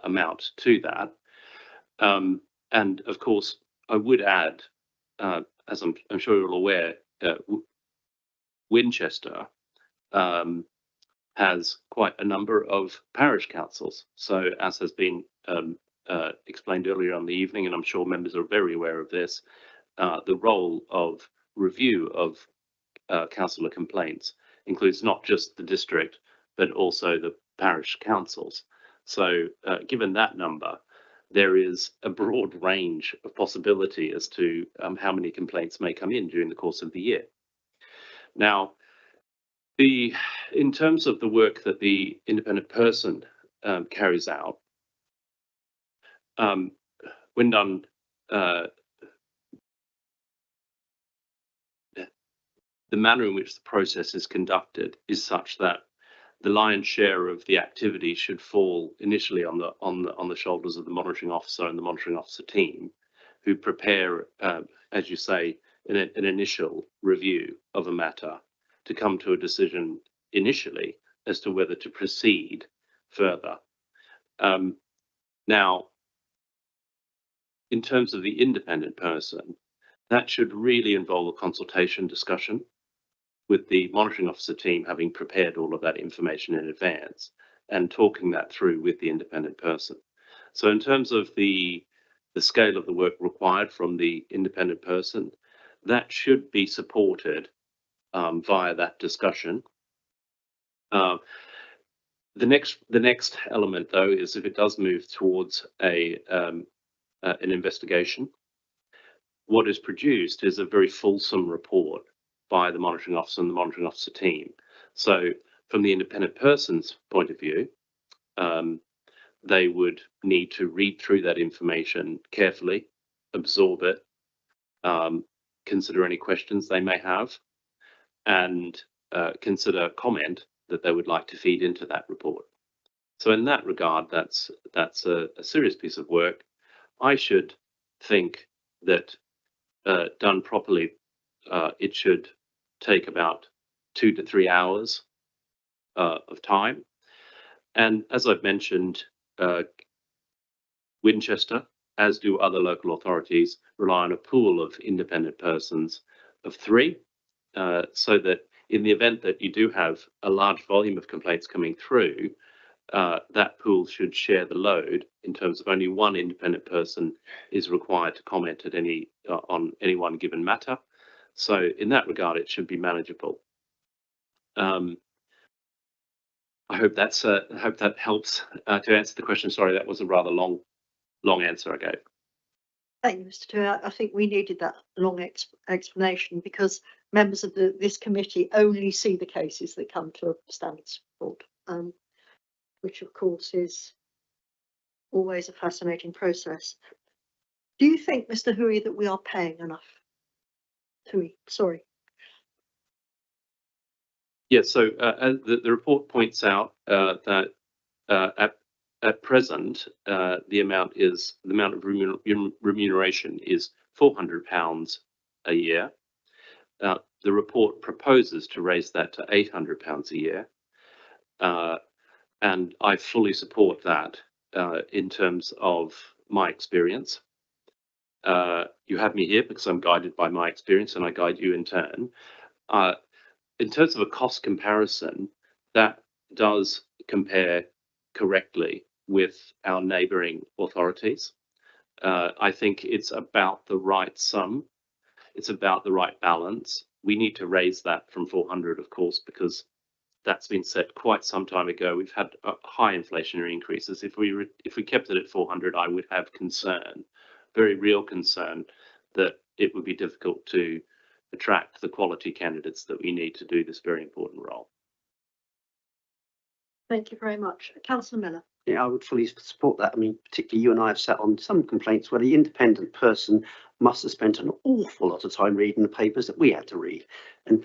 amount to that. And of course, I would add, as I'm sure you're all aware, Winchester has quite a number of parish councils. So as has been explained earlier on the evening, and I'm sure members are very aware of this, the role of review of councillor complaints includes not just the district, but also the parish councils. So given that number, there is a broad range of possibility as to how many complaints may come in during the course of the year. Now, in terms of the work that the independent person carries out, when done, the manner in which the process is conducted is such that the lion's share of the activity should fall initially on the shoulders of the monitoring officer and the monitoring officer team, who prepare, as you say, an initial review of a matter to come to a decision initially as to whether to proceed further. Now, in terms of the independent person, that should really involve a consultation discussion with the monitoring officer team having prepared all of that information in advance and talking that through with the independent person. So in terms of the scale of the work required from the independent person, that should be supported via that discussion. The next element, though, is if it does move towards an investigation, what is produced is a very fulsome report by the monitoring officer and the monitoring officer team. So from the independent person's point of view, they would need to read through that information carefully, absorb it, consider any questions they may have, and consider comment that they would like to feed into that report. So in that regard, that's a serious piece of work. I should think that done properly, it should take about 2 to 3 hours of time. And as I've mentioned, Winchester, as do other local authorities, rely on a pool of independent persons of 3, so that in the event that you do have a large volume of complaints coming through, that pool should share the load in terms of only one independent person is required to comment at on any one given matter. So in that regard, it should be manageable. I hope that helps to answer the question. Sorry, that was a rather long answer I gave. Thank you, Mr. Tuohy. I think we needed that long explanation because members of this committee only see the cases that come to a standards report, which of course is always a fascinating process. Do you think, Mr. Hui, that we are paying enough? Hui, sorry. Yes, so the report points out that at present the amount of remuneration is £400 a year. The report proposes to raise that to £800 a year, and I fully support that in terms of my experience. You have me here because I'm guided by my experience, and I guide you in turn. In terms of a cost comparison, that does compare correctly with our neighbouring authorities. I think it's about the right sum. It's about the right balance. We need to raise that from 400, of course, because that's been set quite some time ago. We've had high inflationary increases. If we kept it at 400, I would have concern, very real concern, that it would be difficult to attract the quality candidates that we need to do this very important role. Thank you very much. Councillor Miller. Yeah, I would fully support that. I mean, particularly you and I have sat on some complaints where the independent person must have spent an awful lot of time reading the papers that we had to read. And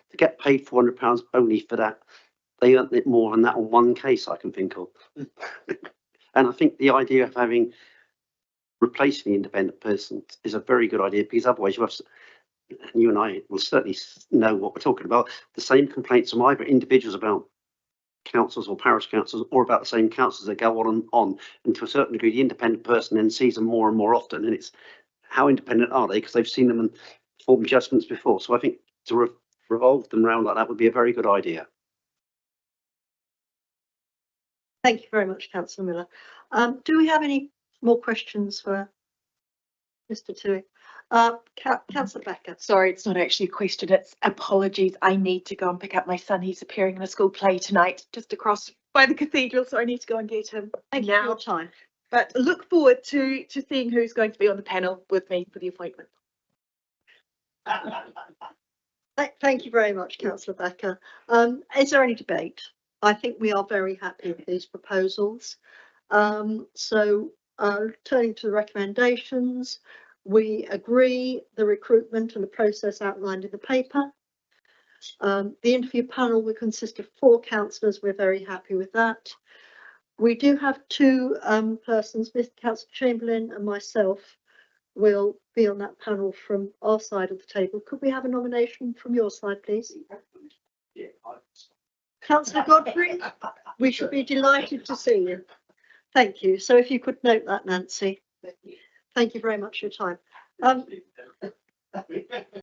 to get paid £400 only for that they earned it more than that on one case I can think of. And I think the idea of having replacing the independent person is a very good idea, because otherwise you and I will certainly know what we're talking about. The same complaints from either individuals about councils or parish councils, or about the same councils that go on and on. And to a certain degree, the independent person then sees them more and more often. And it's how independent are they? Because they've seen them and formed judgments before. So I think to revolve them around like that would be a very good idea. Thank you very much, Councillor Miller. Do we have any more questions for Mr. Toohey? Councillor Becker. Sorry, it's not actually a question, it's apologies. I need to go and pick up my son. He's appearing in a school play tonight, just across by the cathedral, so I need to go and get him. Thank you for your time. But look forward to seeing who's going to be on the panel with me for the appointment. Thank you very much, Councillor Becker. Is there any debate? I think we are very happy with these proposals. Turning to the recommendations, we agree the recruitment and the process outlined in the paper. The interview panel will consist of 4 councillors. We're very happy with that. We do have 2 persons, Mr. Councillor Chamberlain and myself, will be on that panel from our side of the table. Could we have a nomination from your side, please? Councillor Godfrey, we should be delighted to see you. Thank you. So if you could note that, Nancy. Thank you very much for your time.